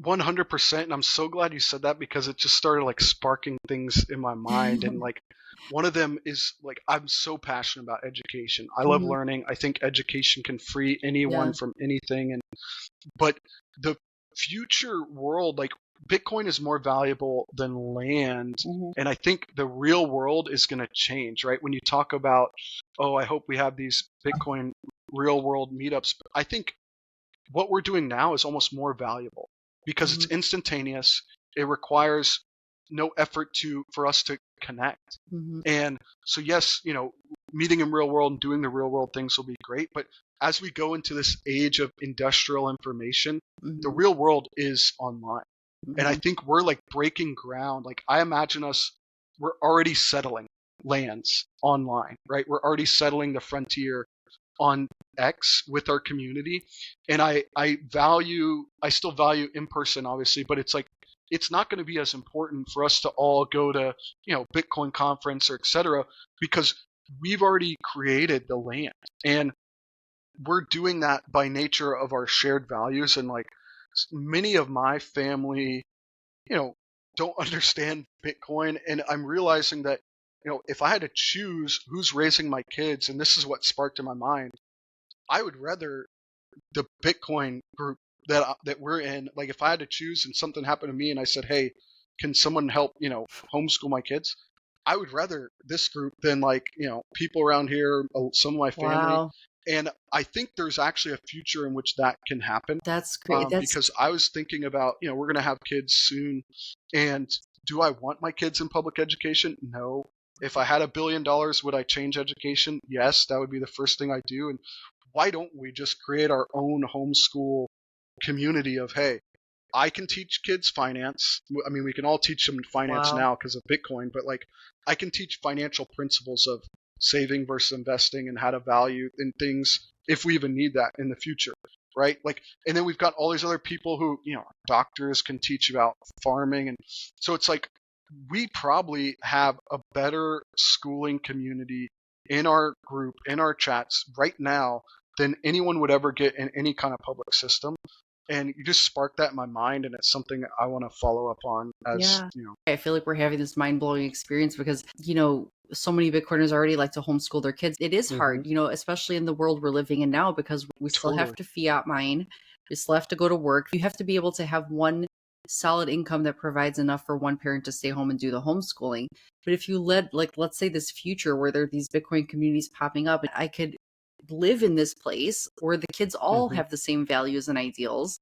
100%. And I'm so glad you said that because it just started sparking things in my mind. And one of them is like, I'm so passionate about education. I love Mhm. learning. I think education can free anyone Yeah. from anything. But the future world, like Bitcoin is more valuable than land. Mhm. And I think the real world is going to change, right? When you talk about, oh, I hope we have these Bitcoin real world meetups. I think what we're doing now is almost more valuable because it's Mhm. instantaneous. It requires no effort for us to connect. Mhm. And so, yes, meeting in real world and doing the real world things will be great. But as we go into this age of industrial information, the Mhm. real world is online. And I Mhm. think we're like breaking ground. Like I imagine we're already settling lands online, right? We're already settling the frontier on X with our community. And I still value in person, obviously, but it's like, it's not going to be as important for us to all go to, Bitcoin conference or et cetera, because we've already created the land and we're doing that by nature of our shared values. And like many of my family, don't understand Bitcoin. And I'm realizing that, if I had to choose who's raising my kids, and this is what sparked in my mind, I would rather the Bitcoin group that we're in. Like if I had to choose and something happened to me and I said, "Hey, can someone help, homeschool my kids?" I would rather this group than like, people around here, some of my family. Wow. And I think there's actually a future in which that can happen. That's great. Because I was thinking about, we're going to have kids soon. And do I want my kids in public education? No. If I had $1 billion, would I change education? Yes, that would be the first thing I do. And why don't we just create our own homeschool community of, hey, I can teach kids finance. I mean, we can all teach them finance Wow. now because of Bitcoin, but like I can teach financial principles of saving versus investing and how to value in things if we even need that in the future, right? Like, and then we've got all these other people who, doctors can teach about farming. And so it's like, we probably have a better schooling community in our group, in our chats right now than anyone would ever get in any kind of public system. And you just sparked that in my mind, and it's something I want to follow up on as, Yeah. I feel like we're having this mind-blowing experience because, so many Bitcoiners already like to homeschool their kids. It is hard, especially in the world we're living in now because we still have Totally. to fiat mine. We still have to go to work. You have to be able to have one solid income that provides enough for one parent to stay home and do the homeschooling. But if you let's say this future where there are these Bitcoin communities popping up, I could live in this place where the kids all Mm-hmm. have the same values and ideals,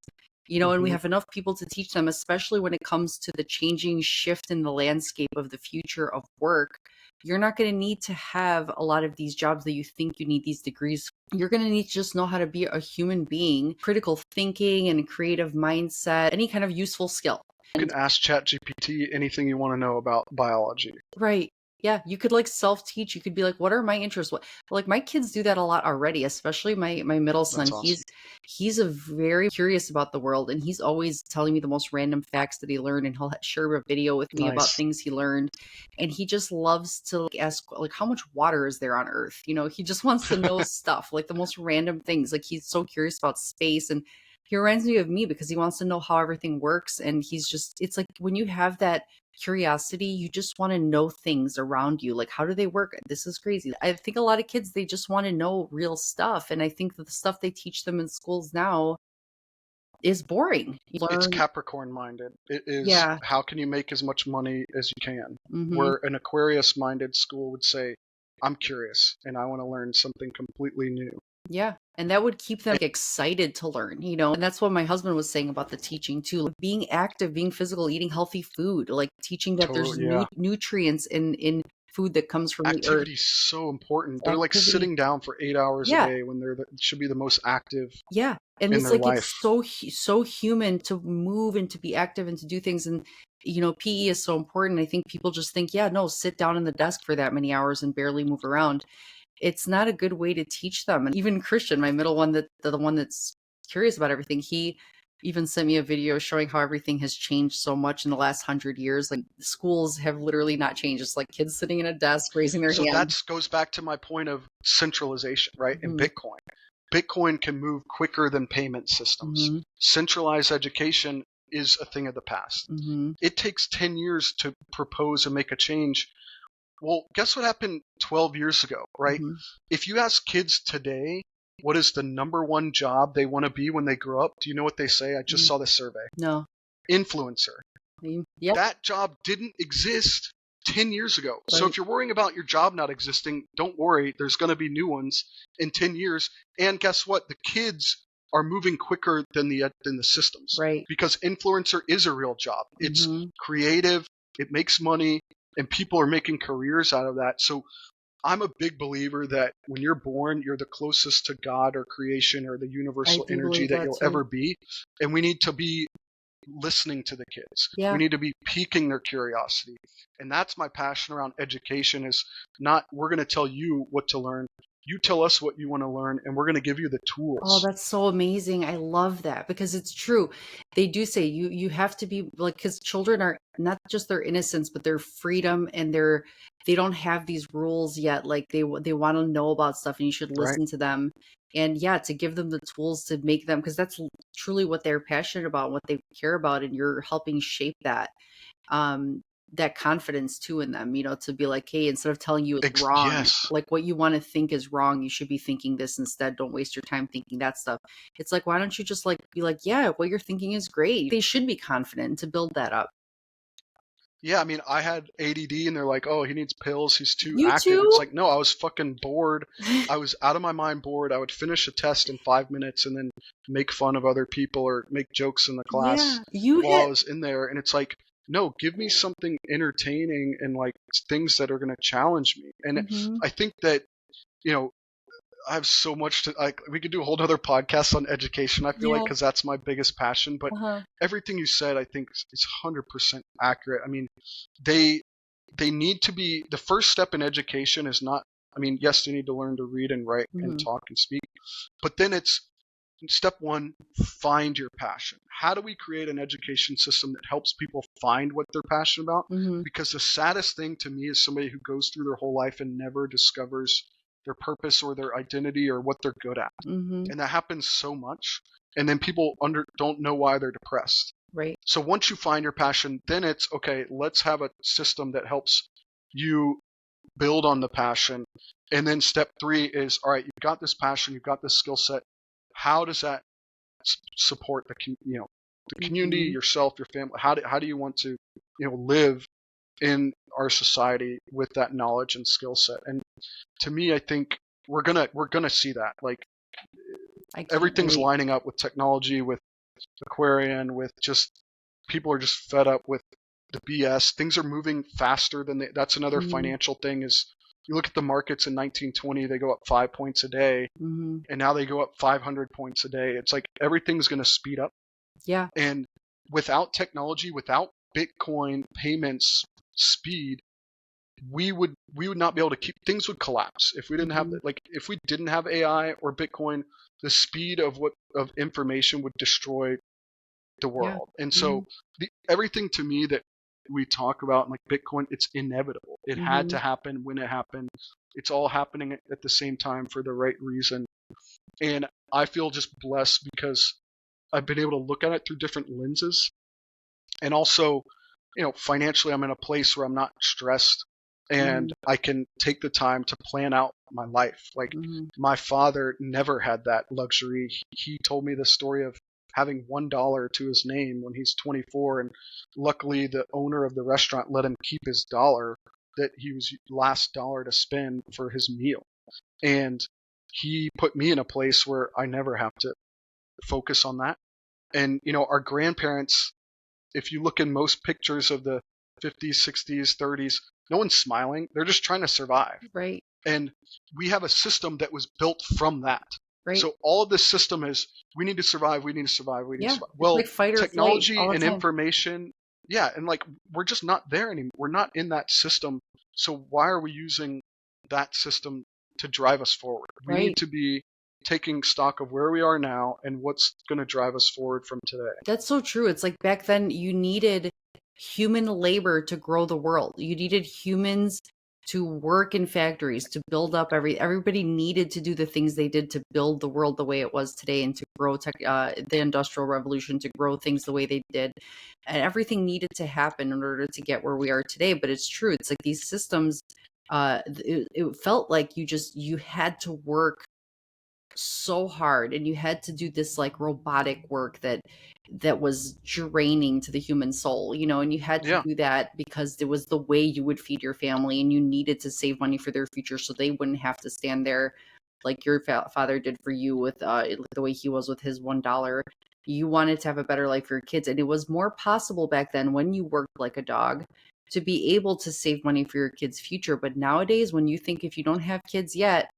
and we Mm-hmm. have enough people to teach them, especially when it comes to the changing shift in the landscape of the future of work. You're not going to need to have a lot of these jobs that you think you need these degrees. You're going to need to just know how to be a human being, critical thinking and creative mindset, any kind of useful skill. You can ask ChatGPT anything you want to know about biology. Right. Yeah, you could self-teach. You could be like, what are my interests? Like my kids do that a lot already, especially my middle son. That's awesome. He's a very curious about the world, and he's always telling me the most random facts that he learned, and he'll share a video with me about Nice. things he learned. And he just loves to ask how much water is there on Earth? He just wants to know stuff, like the most random things. Like he's so curious about space, and he reminds me of me because he wants to know how everything works. And it's like when you have that curiosity, you just want to know things around you, like how do they work. This is crazy. I think a lot of kids, they just want to know real stuff, and I think that the stuff they teach them in schools now is boring. It's Capricorn minded. It is, Yeah. how can you make as much money as you can? Mm-hmm. Where an Aquarius minded school would say, I'm curious and I want to learn something completely new. Yeah. And that would keep them excited to learn, and that's what my husband was saying about the teaching too. Like being active, being physical, eating healthy food, like teaching that there's nutrients in food that comes from the earth. Activity is so important. They're like sitting down for 8 hours a day when should be the most active. Yeah. And in it's their like life. It's so human to move and to be active and to do things. And PE is so important. I think people just think, yeah, no, sit down in the desk for that many hours and barely move around. It's not a good way to teach them. And even Christian, my middle one, the one that's curious about everything, he even sent me a video showing how everything has changed so much in the last 100 years. Like schools have literally not changed. It's like kids sitting in a desk raising their hand. So that goes back to my point of centralization, right? In Bitcoin. Bitcoin can move quicker than payment systems. Mm-hmm. Centralized education is a thing of the past. Mm-hmm. It takes 10 years to propose and make a change. Well, guess what happened 12 years ago, right? Mm-hmm. If you ask kids today what is the number one job they want to be when they grow up, do you know what they say? I just saw this survey. No. Influencer. Yeah. That job didn't exist 10 years ago. Right. So if you're worrying about your job not existing, don't worry. There's going to be new ones in 10 years. And guess what? The kids are moving quicker than the systems. Right. Because influencer is a real job. It's creative. It makes money. And people are making careers out of that. So I'm a big believer that when you're born, you're the closest to God or creation or the universal energy that you'll ever be. And we need to be listening to the kids. Yeah. We need to be piquing their curiosity. And that's my passion around education, is not we're going to tell you what to learn. You tell us what you want to learn, and we're going to give you the tools. Oh, that's so amazing. I love that, because it's true. They do say you have to be like, because children are not just their innocence, but their freedom, and they don't have these rules yet. Like they want to know about stuff, and you should listen to them. And yeah, to give them the tools to make them, because that's truly what they're passionate about, what they care about, and you're helping shape that. That confidence too in them, to be like, hey, instead of telling you it's wrong, like what you want to think is wrong, you should be thinking this instead. Don't waste your time thinking that stuff. It's like, why don't you just like be like, yeah, what you're thinking is great. They should be confident to build that up. Yeah, I mean, I had ADD and they're like, oh, he needs pills, he's too You active. too? It's like, no, I was fucking bored. I was out of my mind bored. I would finish a test in 5 minutes and then make fun of other people or make jokes in the class while I was in there. And it's like, no, give me something entertaining and like things that are going to challenge me. And I think that, I have so much to, like, we could do a whole other podcast on education, I feel like, because that's my biggest passion. But everything you said, I think, is 100% accurate. I mean, they need to be, the first step in education is not, I mean, yes, they need to learn to read and write and talk and speak. But then it's, step one, find your passion. How do we create an education system that helps people find what they're passionate about? Because the saddest thing to me is somebody who goes through their whole life and never discovers their purpose or their identity or what they're good at. And that happens so much. And then people don't know why they're depressed. Right. So once you find your passion, then it's, okay, let's have a system that helps you build on the passion. And then step three is, all right, you've got this passion, you've got this skill set. How does that support the community, yourself, your family? How do you want to, live in our society with that knowledge and skill set? And to me, I think we're gonna see that. Like, everything's lining up with technology, with Aquarian, with just people are just fed up with the BS. Things are moving faster than that's another financial thing. Is you look at the markets in 1920, they go up 5 points a day, and now they go up 500 points a day. It's like everything's going to speed up. Yeah. And without technology, without Bitcoin payments speed, we would not be able to keep, things would collapse if we didn't have if we didn't have AI or Bitcoin, the speed of information would destroy the world. And so everything to me that we talk about, like Bitcoin, it's inevitable. It had to happen when it happened. It's all happening at the same time for the right reason. And I feel just blessed because I've been able to look at it through different lenses. And also, financially, I'm in a place where I'm not stressed and I can take the time to plan out my life. Like, my father never had that luxury. He told me the story of having $1 to his name when he's 24, and luckily the owner of the restaurant let him keep his dollar that he was last dollar to spend for his meal. And he put me in a place where I never have to focus on that. And our grandparents, if you look in most pictures of the 50s, 60s, 30s, no one's smiling. They're just trying to survive. Right. And we have a system that was built from that. Right. So all of this system is, we need to survive, we need to survive, we need to survive. Well, like technology and information, and like, we're just not there anymore. We're not in that system. So why are we using that system to drive us forward? We need to be taking stock of where we are now and what's going to drive us forward from today. That's so true. It's like back then you needed human labor to grow the world. You needed humans to work in factories, to build up everybody needed to do the things they did to build the world the way it was today, and to grow the industrial revolution, to grow things the way they did. And everything needed to happen in order to get where we are today. But it's true. It's like these systems, it felt like you had to work so hard, and you had to do this like robotic work that was draining to the human soul, and you had to do that because it was the way you would feed your family, and you needed to save money for their future so they wouldn't have to stand there like your father did for you with the way he was with his $1. You wanted to have a better life for your kids, and it was more possible back then when you worked like a dog to be able to save money for your kids' future. But nowadays, when you think, if you don't have kids yet,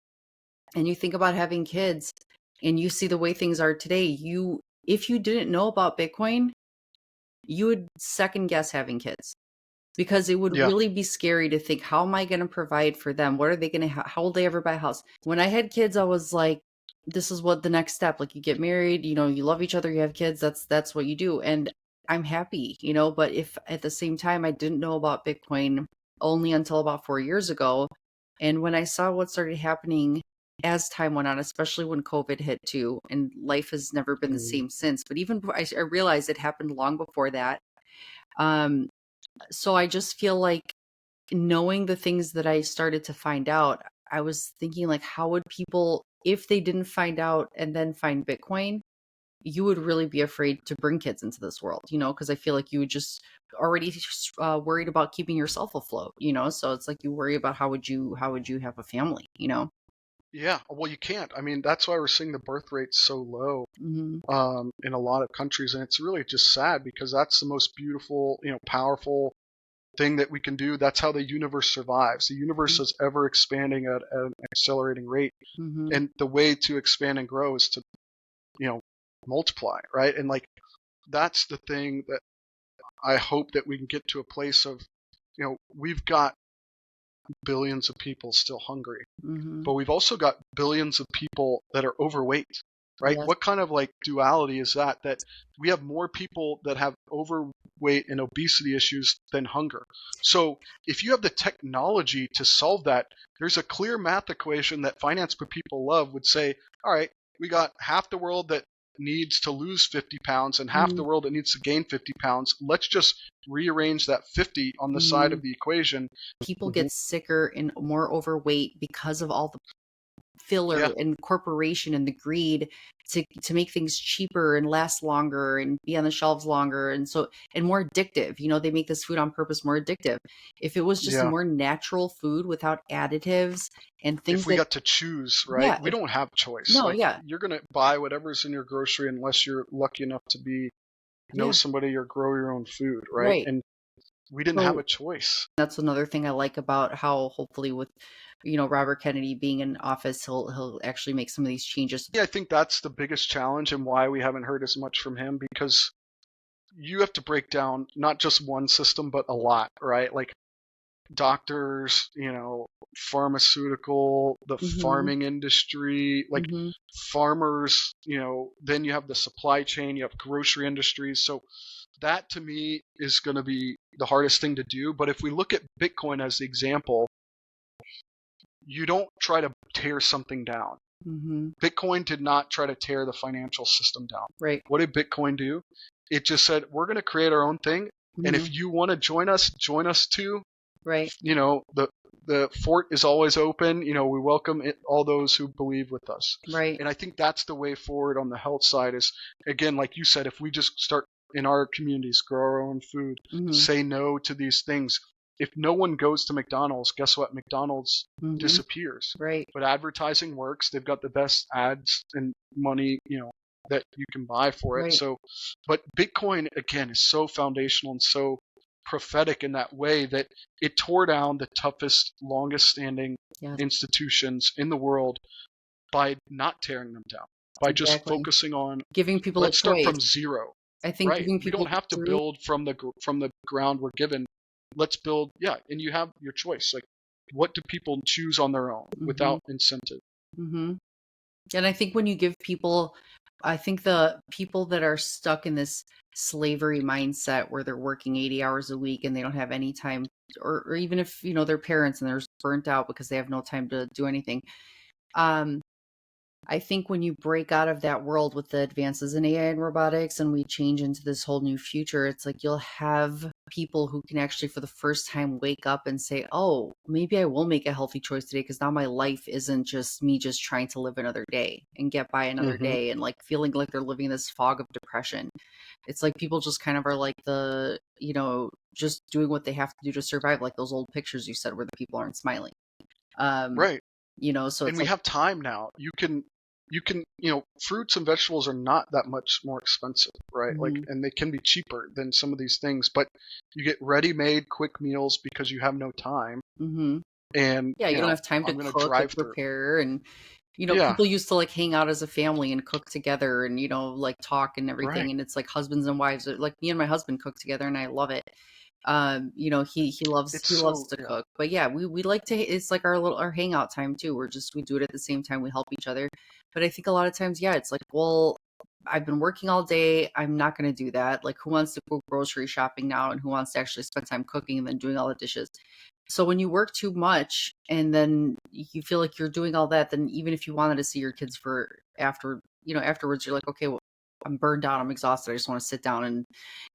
and you think about having kids, and you see the way things are today, if you didn't know about Bitcoin, you would second guess having kids, because it would really be scary to think, how am I going to provide for them? What are they going to how will they ever buy a house? When I had kids, I was like, this is what the next step, like you get married, you love each other, you have kids, that's what you do. And I'm happy, but if at the same time I didn't know about Bitcoin only until about 4 years ago, and when I saw what started happening as time went on, especially when COVID hit too, and life has never been the same since. But even before, I realized it happened long before that. So I just feel like, knowing the things that I started to find out, I was thinking, like, how would people, if they didn't find out and then find Bitcoin, you would really be afraid to bring kids into this world, because I feel like you would just already worried about keeping yourself afloat, so it's like you worry about how would you have a family, Yeah, well, you can't. I mean, that's why we're seeing the birth rate so low in a lot of countries, and it's really just sad, because that's the most beautiful, powerful thing that we can do. That's how the universe survives. The universe is ever expanding at an accelerating rate, and the way to expand and grow is to, multiply, right? And like, that's the thing that I hope that we can get to a place of, we've got billions of people still hungry, but we've also got billions of people that are overweight, right? What kind of like duality is that we have more people that have overweight and obesity issues than hunger? So if you have the technology to solve that, there's a clear math equation that finance people love, would say, all right, we got half the world that needs to lose 50 pounds and half the world that needs to gain 50 pounds. Let's just rearrange that 50 on the side of the equation. People get sicker and more overweight because of all the filler and corporation and the greed to make things cheaper and last longer and be on the shelves longer, and more addictive. They make this food on purpose more addictive. If it was just more natural food without additives and things, if we got to choose, right? We don't have choice. No, you're gonna buy whatever's in your grocery unless you're lucky enough to be know somebody or grow your own food, right? And we didn't have a choice. That's another thing I like about how, hopefully, with Robert Kennedy being in office, he'll actually make some of these changes. Yeah, I think that's the biggest challenge, and why we haven't heard as much from him, because you have to break down not just one system but a lot, right? Like doctors, pharmaceutical, the farming industry, like farmers, then you have the supply chain, you have grocery industries. So that to me is going to be the hardest thing to do. But if we look at Bitcoin as the example, you don't try to tear something down. Bitcoin did not try to tear the financial system down. Right. What did Bitcoin do? It just said, we're going to create our own thing. And if you want to join us too. Right. The fort is always open. We welcome all those who believe with us. Right. And I think that's the way forward on the health side is, again, like you said, if we just start in our communities, grow our own food, say no to these things. If no one goes to McDonald's, guess what? McDonald's disappears. Right. But advertising works. They've got the best ads and money, that you can buy for it. Right. So, but Bitcoin, again, is so foundational and so prophetic in that way that it tore down the toughest, longest standing institutions in the world by not tearing them down, by just focusing on giving people let's start from zero. I think we don't have to build from the ground we're given. Let's build, and you have your choice. Like, what do people choose on their own without incentive? And I think when you give people I think the people that are stuck in this slavery mindset where they're working 80 hours a week and they don't have any time, or even if, their parents and they're burnt out because they have no time to do anything. I think when you break out of that world with the advances in AI and robotics and we change into this whole new future, it's like you'll have people who can actually, for the first time, wake up and say, oh, maybe I will make a healthy choice today because now my life isn't just me just trying to live another day and get by another day and like feeling like they're living this fog of depression. It's like people just kind of are like just doing what they have to do to survive, like those old pictures you said where the people aren't smiling. Right. So and we have time now. You can, fruits and vegetables are not that much more expensive, right? Like, and they can be cheaper than some of these things, but you get ready-made quick meals because you have no time. And yeah, you don't have time to cook and prepare. And, people used to like hang out as a family and cook together and, like talk and everything. Right. And it's like husbands and wives, like me and my husband cook together and I love it. He loves to cook, but yeah, we like to, it's like our hangout time too. We do it at the same time. We help each other. But I think a lot of times, yeah, it's like, well, I've been working all day. I'm not going to do that. Like, who wants to go grocery shopping now? And who wants to actually spend time cooking and then doing all the dishes? So when you work too much and then you feel like you're doing all that, then even if you wanted to see your kids afterwards, you're like, okay, well, I'm burned out. I'm exhausted. I just want to sit down. And,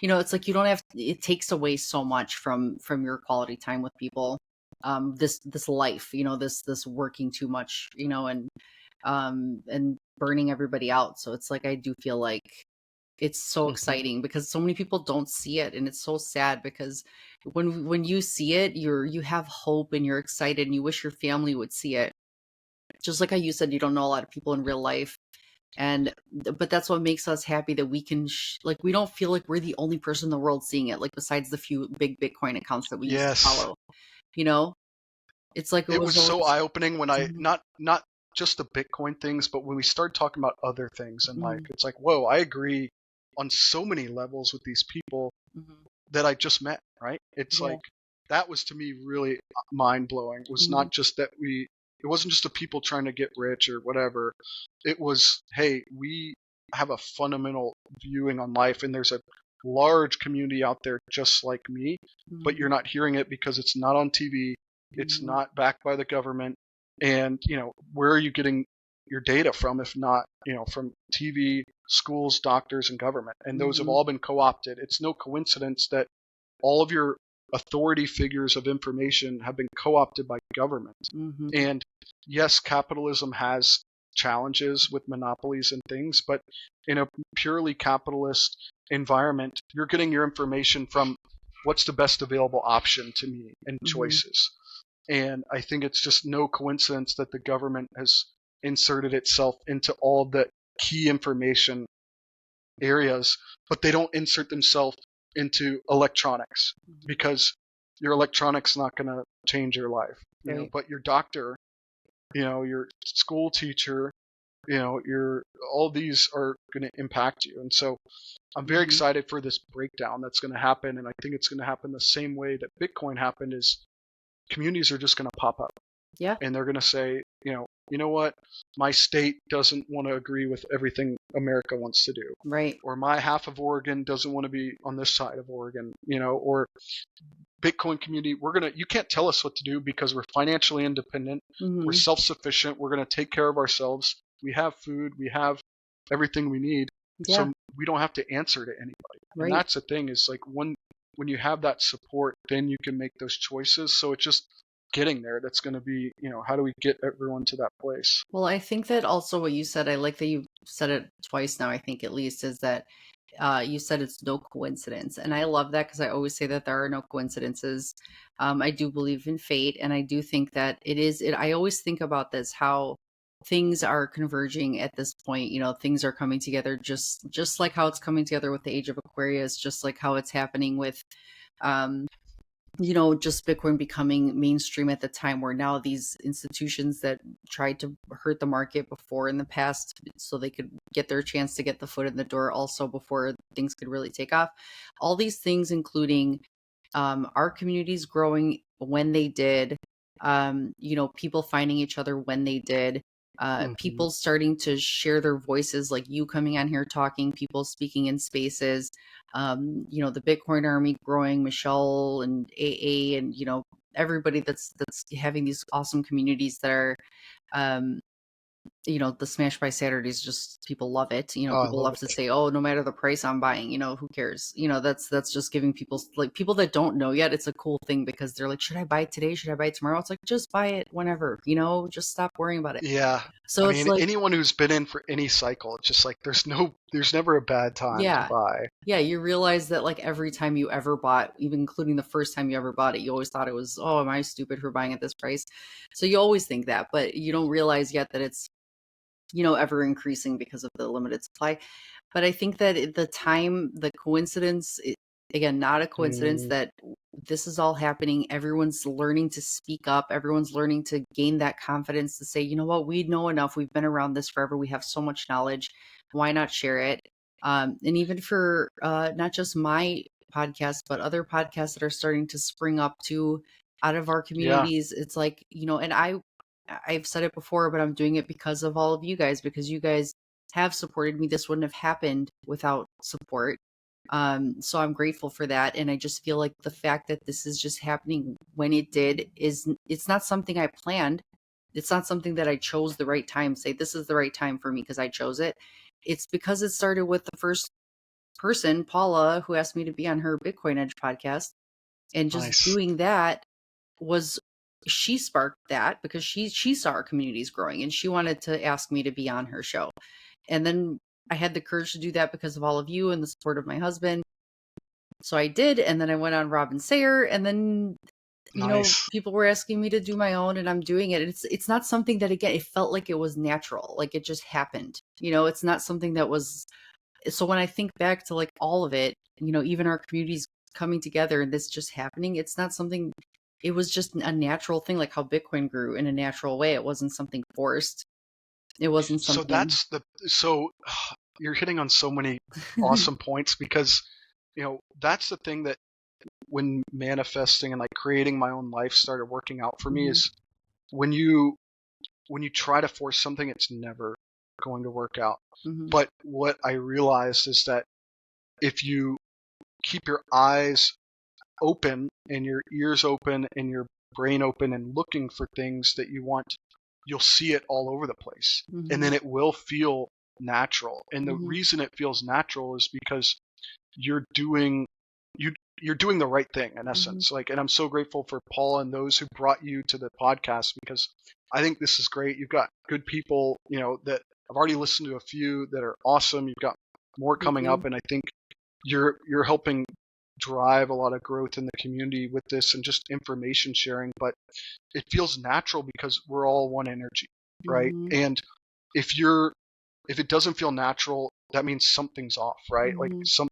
it's like, you don't have, it takes away so much from your quality time with people. This life, this working too much, and burning everybody out. So it's like, I do feel like it's so exciting because so many people don't see it. And it's so sad because when you see it, you have hope and you're excited and you wish your family would see it. Just like how you said, you don't know a lot of people in real life. But that's what makes us happy that we can, we don't feel like we're the only person in the world seeing it, like besides the few big Bitcoin accounts that we used to follow, it's like, it was so eye-opening when I, not just the Bitcoin things, but when we started talking about other things in life, it's like, whoa, I agree on so many levels with these people that I just met, right? It's like, that was to me really mind-blowing. It was not just that it wasn't just the people trying to get rich or whatever. It was, hey, we have a fundamental viewing on life, and there's a large community out there just like me, but you're not hearing it because it's not on TV. It's not backed by the government. And, where are you getting your data from if not, from TV, schools, doctors, and government? And those have all been co-opted. It's no coincidence that all of your authority figures of information have been co-opted by government. And yes, capitalism has challenges with monopolies and things, but in a purely capitalist environment, you're getting your information from what's the best available option to me and choices. And I think it's just no coincidence that the government has inserted itself into all the key information areas, but they don't insert themselves into electronics because your electronics not going to change your life. But your doctor, your school teacher, all these are going to impact you. And so I'm very excited for this breakdown that's going to happen. And I think it's going to happen the same way that Bitcoin happened, is communities are just going to pop up. Yeah. And they're going to say, you know what? My state doesn't want to agree with everything America wants to do. Right. Or my half of Oregon doesn't want to be on this side of Oregon, or Bitcoin community, you can't tell us what to do because we're financially independent. We're self-sufficient. We're going to take care of ourselves. We have food. We have everything we need. Yeah. So we don't have to answer to anybody. Right. And that's the thing, is like when you have that support, then you can make those choices. So it's just getting there. That's going to be, how do we get everyone to that place? Well, I think that also what you said, I like that you said it twice now, I think at least, is that you said it's no coincidence. And I love that because I always say that there are no coincidences. I do believe in fate. And I do think that I always think about this, how things are converging at this point. Things are coming together just like how it's coming together with the Age of Aquarius, just like how it's happening with, just Bitcoin becoming mainstream at the time, where now these institutions that tried to hurt the market before in the past so they could get their chance to get the foot in the door also before things could really take off. All these things, including our communities growing when they did, people finding each other when they did, Mm-hmm. People starting to share their voices, like you coming on here talking, people speaking in spaces, the Bitcoin army growing, Michelle and AA, and everybody that's having these awesome communities that are, um, the Smash by Saturdays, just people love it. Oh, I People love love it. to say, "Oh, no matter the price, I'm buying." Who cares? That's just giving people, like, people that don't know yet. It's a cool thing because they're like, "Should I buy it today? Should I buy it tomorrow?" It's like, just buy it whenever. Just stop worrying about it. Yeah. So I it's mean, like, anyone who's been in for any cycle, it's just like there's never a bad time to yeah, buy. yeah. You realize that, like, every time you ever bought, even including the first time you ever bought it, you always thought it was, "Oh, am I stupid for buying at this price?" So you always think that, but you don't realize yet that it's ever increasing because of the limited supply. But I think that the coincidence, again, not a coincidence Mm, that this is all happening. Everyone's learning to speak up. Everyone's learning to gain that confidence to say, you know what, we know enough. We've been around this forever. We have so much knowledge. Why not share it? And even for not just my podcast, but other podcasts that are starting to spring up too out of our yeah, communities. It's like, and I've said it before, but I'm doing it because of all of you guys, because you guys have supported me. This wouldn't have happened without support. So I'm grateful for that. And I just feel like the fact that this is just happening when it did it's not something I planned. It's not something that I chose the right time, say this is the right time for me because I chose it. It's because it started with the first person, Paula, who asked me to be on her Bitcoin Edge podcast. And just nice. doing that was she sparked that because she saw our communities growing and she wanted to ask me to be on her show. And then I had the courage to do that because of all of you and the support of my husband. So I did, and then I went on Robin Sayer, and then Nice. people were asking me to do my own, and I'm doing it. It's not something that, again, it felt like it was natural, like it just happened. It's not something that was. So when I think back to, like, all of it, even our communities coming together and this just happening, it's not something. It was just a natural thing, like how Bitcoin grew in a natural way. It wasn't something forced. It wasn't So something. you're hitting on so many awesome points because that's the thing that when manifesting and like creating my own life started working out for me Mhm, is when you try to force something, it's never going to work out. mhm, But what I realized is that if you keep your eyes open and your ears open and your brain open and looking for things that you want, you'll see it all over the place. And mhm, then it will feel natural. And the mhm, reason it feels natural is because you're doing you you're doing the right thing in mhm, essence. Like, and I'm so grateful for Paula and those who brought you to the podcast because I think this is great. You've got good people, that I've already listened to a few that are awesome. You've got more thank coming you. up, and I think you're helping drive a lot of growth in the community with this and just information sharing. But it feels natural because we're all one energy, right? Mhm, And if you're if it doesn't feel natural, that means something's off, right? Like mhm,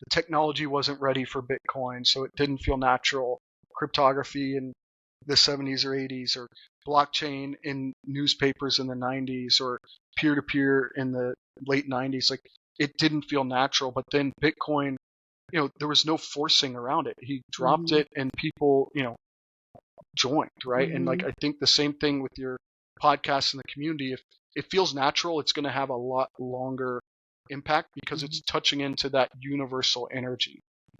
the technology wasn't ready for Bitcoin, so it didn't feel natural. Cryptography in the 70s or 80s, or blockchain in newspapers in the 90s, or peer to peer in the late 90s, like it didn't feel natural. But then Bitcoin, there was no forcing around it. He dropped mhm, it and people, joined, right? And like mhm, I think the same thing with your podcast and the community. If it feels natural, it's going to have a lot longer impact because mhm. it's touching into that universal energy.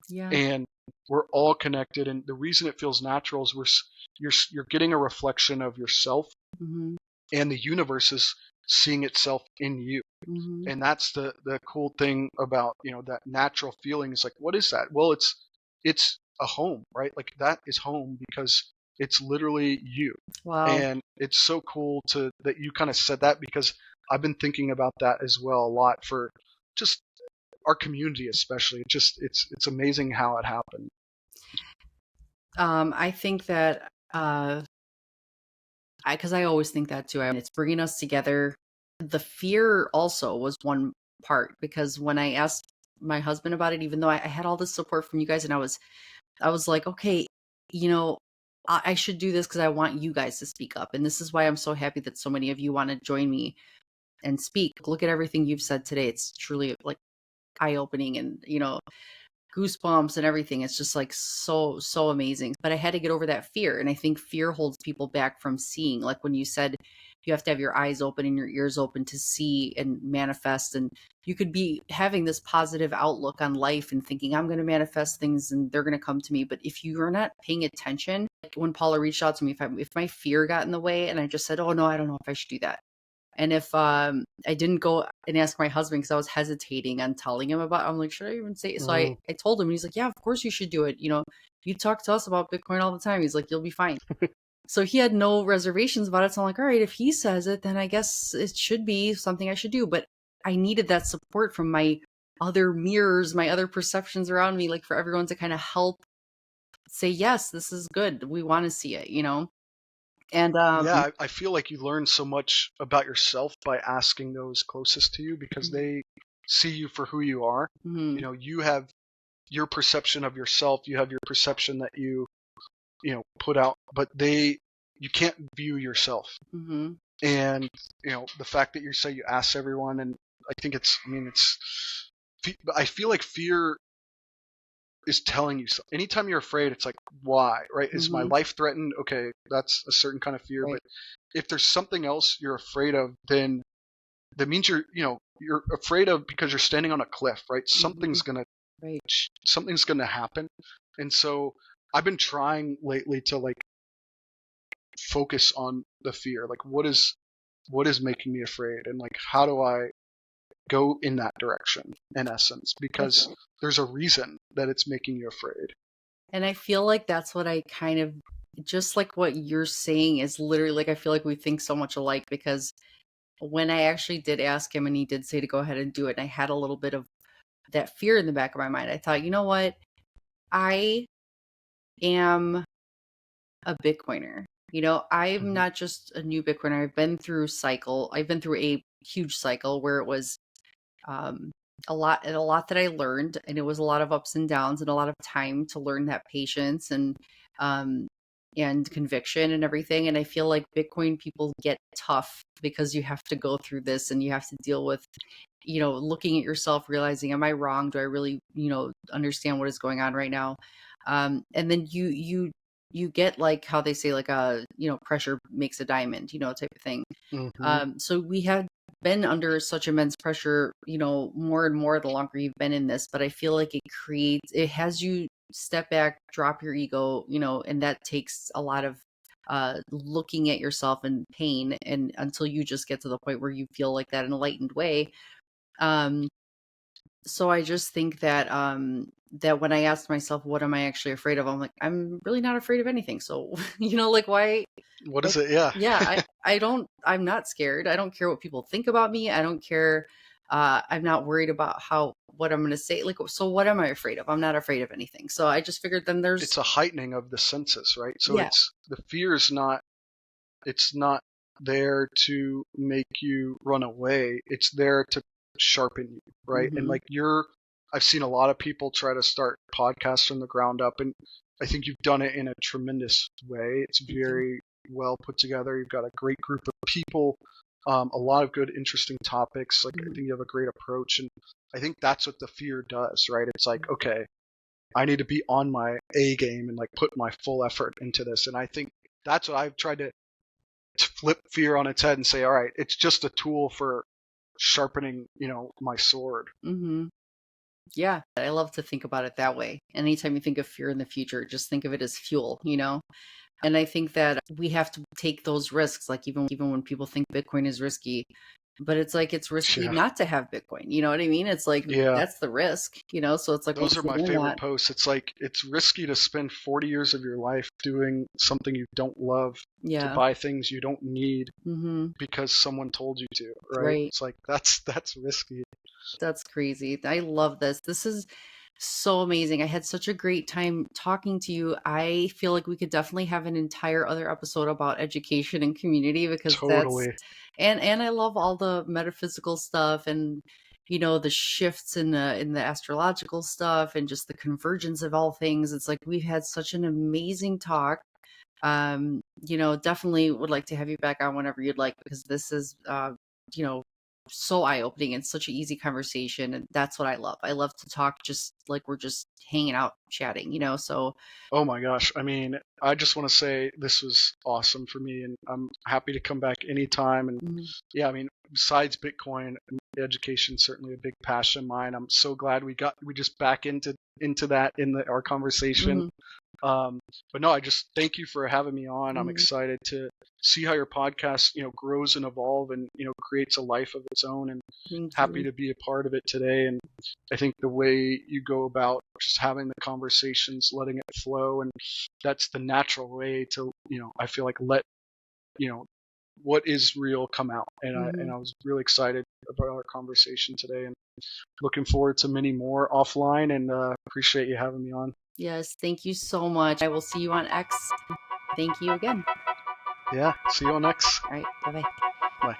Yeah. And we're all connected. And the reason it feels natural is you're getting a reflection of yourself, Mhm, and the universe is seeing itself in you. mhm, And that's the cool thing about that natural feeling is like, what is that? Well, it's a home, right? Like that is home because it's literally you. wow. And it's so cool to that you kind of said that because I've been thinking about that as well a lot for just our community, especially. It's amazing how it happened. I think that, because I always think that too. It's bringing us together. The fear also was one part because when I asked my husband about it, even though I had all this support from you guys, and I was like, okay, you know, I should do this because I want you guys to speak up, and this is why I'm so happy that so many of you want to join me and speak. Look at everything you've said today. It's truly, like, eye opening, and goosebumps and everything. It's just like so amazing. But I had to get over that fear, and I think fear holds people back from seeing. Like when you said, you have to have your eyes open and your ears open to see and manifest. And you could be having this positive outlook on life and thinking, I'm going to manifest things and they're going to come to me. But if you are not paying attention, like when Paula reached out to me, if my fear got in the way and I just said, oh no, I don't know if I should do that. And if I didn't go and ask my husband because I was hesitating on telling him about, I'm like, should I even say it? So I told him, and he's like, yeah, of course you should do it. You know, you talk to us about Bitcoin all the time. He's like, you'll be fine. So he had no reservations about it. So I'm like, all right, if he says it, then I guess it should be something I should do. But I needed that support from my other mirrors, my other perceptions around me, like for everyone to kind of help say, yes, this is good. We want to see it, you know? And yeah, I feel like you learn so much about yourself by asking those closest to you, because they see you for who you are. You know, you have your perception of yourself, you have your perception that you put out, but you can't view yourself. And the fact that you say you ask everyone, and I think I feel like fear is telling you something. Anytime you're afraid, it's like, why, right? Is my life threatened? Okay, that's a certain kind of fear. Right. But if there's something else you're afraid of, then that means you're afraid of because you're standing on a cliff, right? Something's gonna happen. And so I've been trying lately to like focus on the fear, like what is making me afraid, and like how do I go in that direction, in essence, because there's a reason that it's making you afraid. And I feel like that's what I kind of, just like what you're saying is literally like, I feel like we think so much alike, because when I actually did ask him and he did say to go ahead and do it, and I had a little bit of that fear in the back of my mind, I thought, you know what? I am a Bitcoiner. You know, I'm not just a new Bitcoiner. I've been through a huge cycle where it was a lot that I learned, and it was a lot of ups and downs and a lot of time to learn that patience and conviction and everything. And I feel like Bitcoin people get tough because you have to go through this and you have to deal with, looking at yourself, realizing, am I wrong? Do I really, understand what is going on right now? And then you get like how they say, like, pressure makes a diamond, type of thing. So we had been under such immense pressure, more and more the longer you've been in this, but I feel like it has you step back, drop your ego, and that takes a lot of looking at yourself in pain, and until you just get to the point where you feel like that enlightened way. So I just think that that when I asked myself, what am I actually afraid of? I'm like, I'm really not afraid of anything. So, like, why? What is it? Yeah. Yeah. I'm not scared. I don't care what people think about me. I don't care. I'm not worried about what I'm going to say. Like, so what am I afraid of? I'm not afraid of anything. So I just figured then it's a heightening of the senses, right? So it's the fear is it's not there to make you run away. It's there to sharpen you, right? And like I've seen a lot of people try to start podcasts from the ground up, and I think you've done it in a tremendous way. It's very well put together. You've got a great group of people, a lot of good, interesting topics. Like I think you have a great approach, and I think that's what the fear does, right? It's like, okay, I need to be on my A game and like put my full effort into this. And I think that's what I've tried to flip fear on its head and say, all right, it's just a tool for sharpening, my sword. Yeah, I love to think about it that way. Anytime you think of fear in the future, just think of it as fuel, And I think that we have to take those risks, like even when people think Bitcoin is risky, but it's like, it's risky not to have Bitcoin. You know what I mean? It's like, that's the risk, so it's like, those are my favorite posts. It's like, it's risky to spend 40 years of your life doing something you don't love, to buy things you don't need because someone told you to, right? It's like, that's risky. That's crazy. I love this. This is so amazing. I had such a great time talking to you. I feel like we could definitely have an entire other episode about education and community, because and I love all the metaphysical stuff, and the shifts in the astrological stuff, and just the convergence of all things. It's like we've had such an amazing talk. Definitely would like to have you back on whenever you'd like, because this is so eye-opening and such an easy conversation. And that's what I love. I love to talk just like we're just hanging out, chatting, so. Oh my gosh. I mean, I just want to say this was awesome for me, and I'm happy to come back anytime. And yeah, I mean, besides Bitcoin, education certainly a big passion of mine. I'm so glad we just back into that in our conversation. But no, I just thank you for having me on. I'm excited to see how your podcast, grows and evolve and, creates a life of its own, and happy to be a part of it today. And I think the way you go about just having the conversations, letting it flow, and that's the natural way to, I feel like let, what is real come out. And I was really excited about our conversation today, and looking forward to many more offline, and appreciate you having me on. Yes, thank you so much. I will see you on X. Thank you again. Yeah, see you on X. All right, bye-bye. Bye.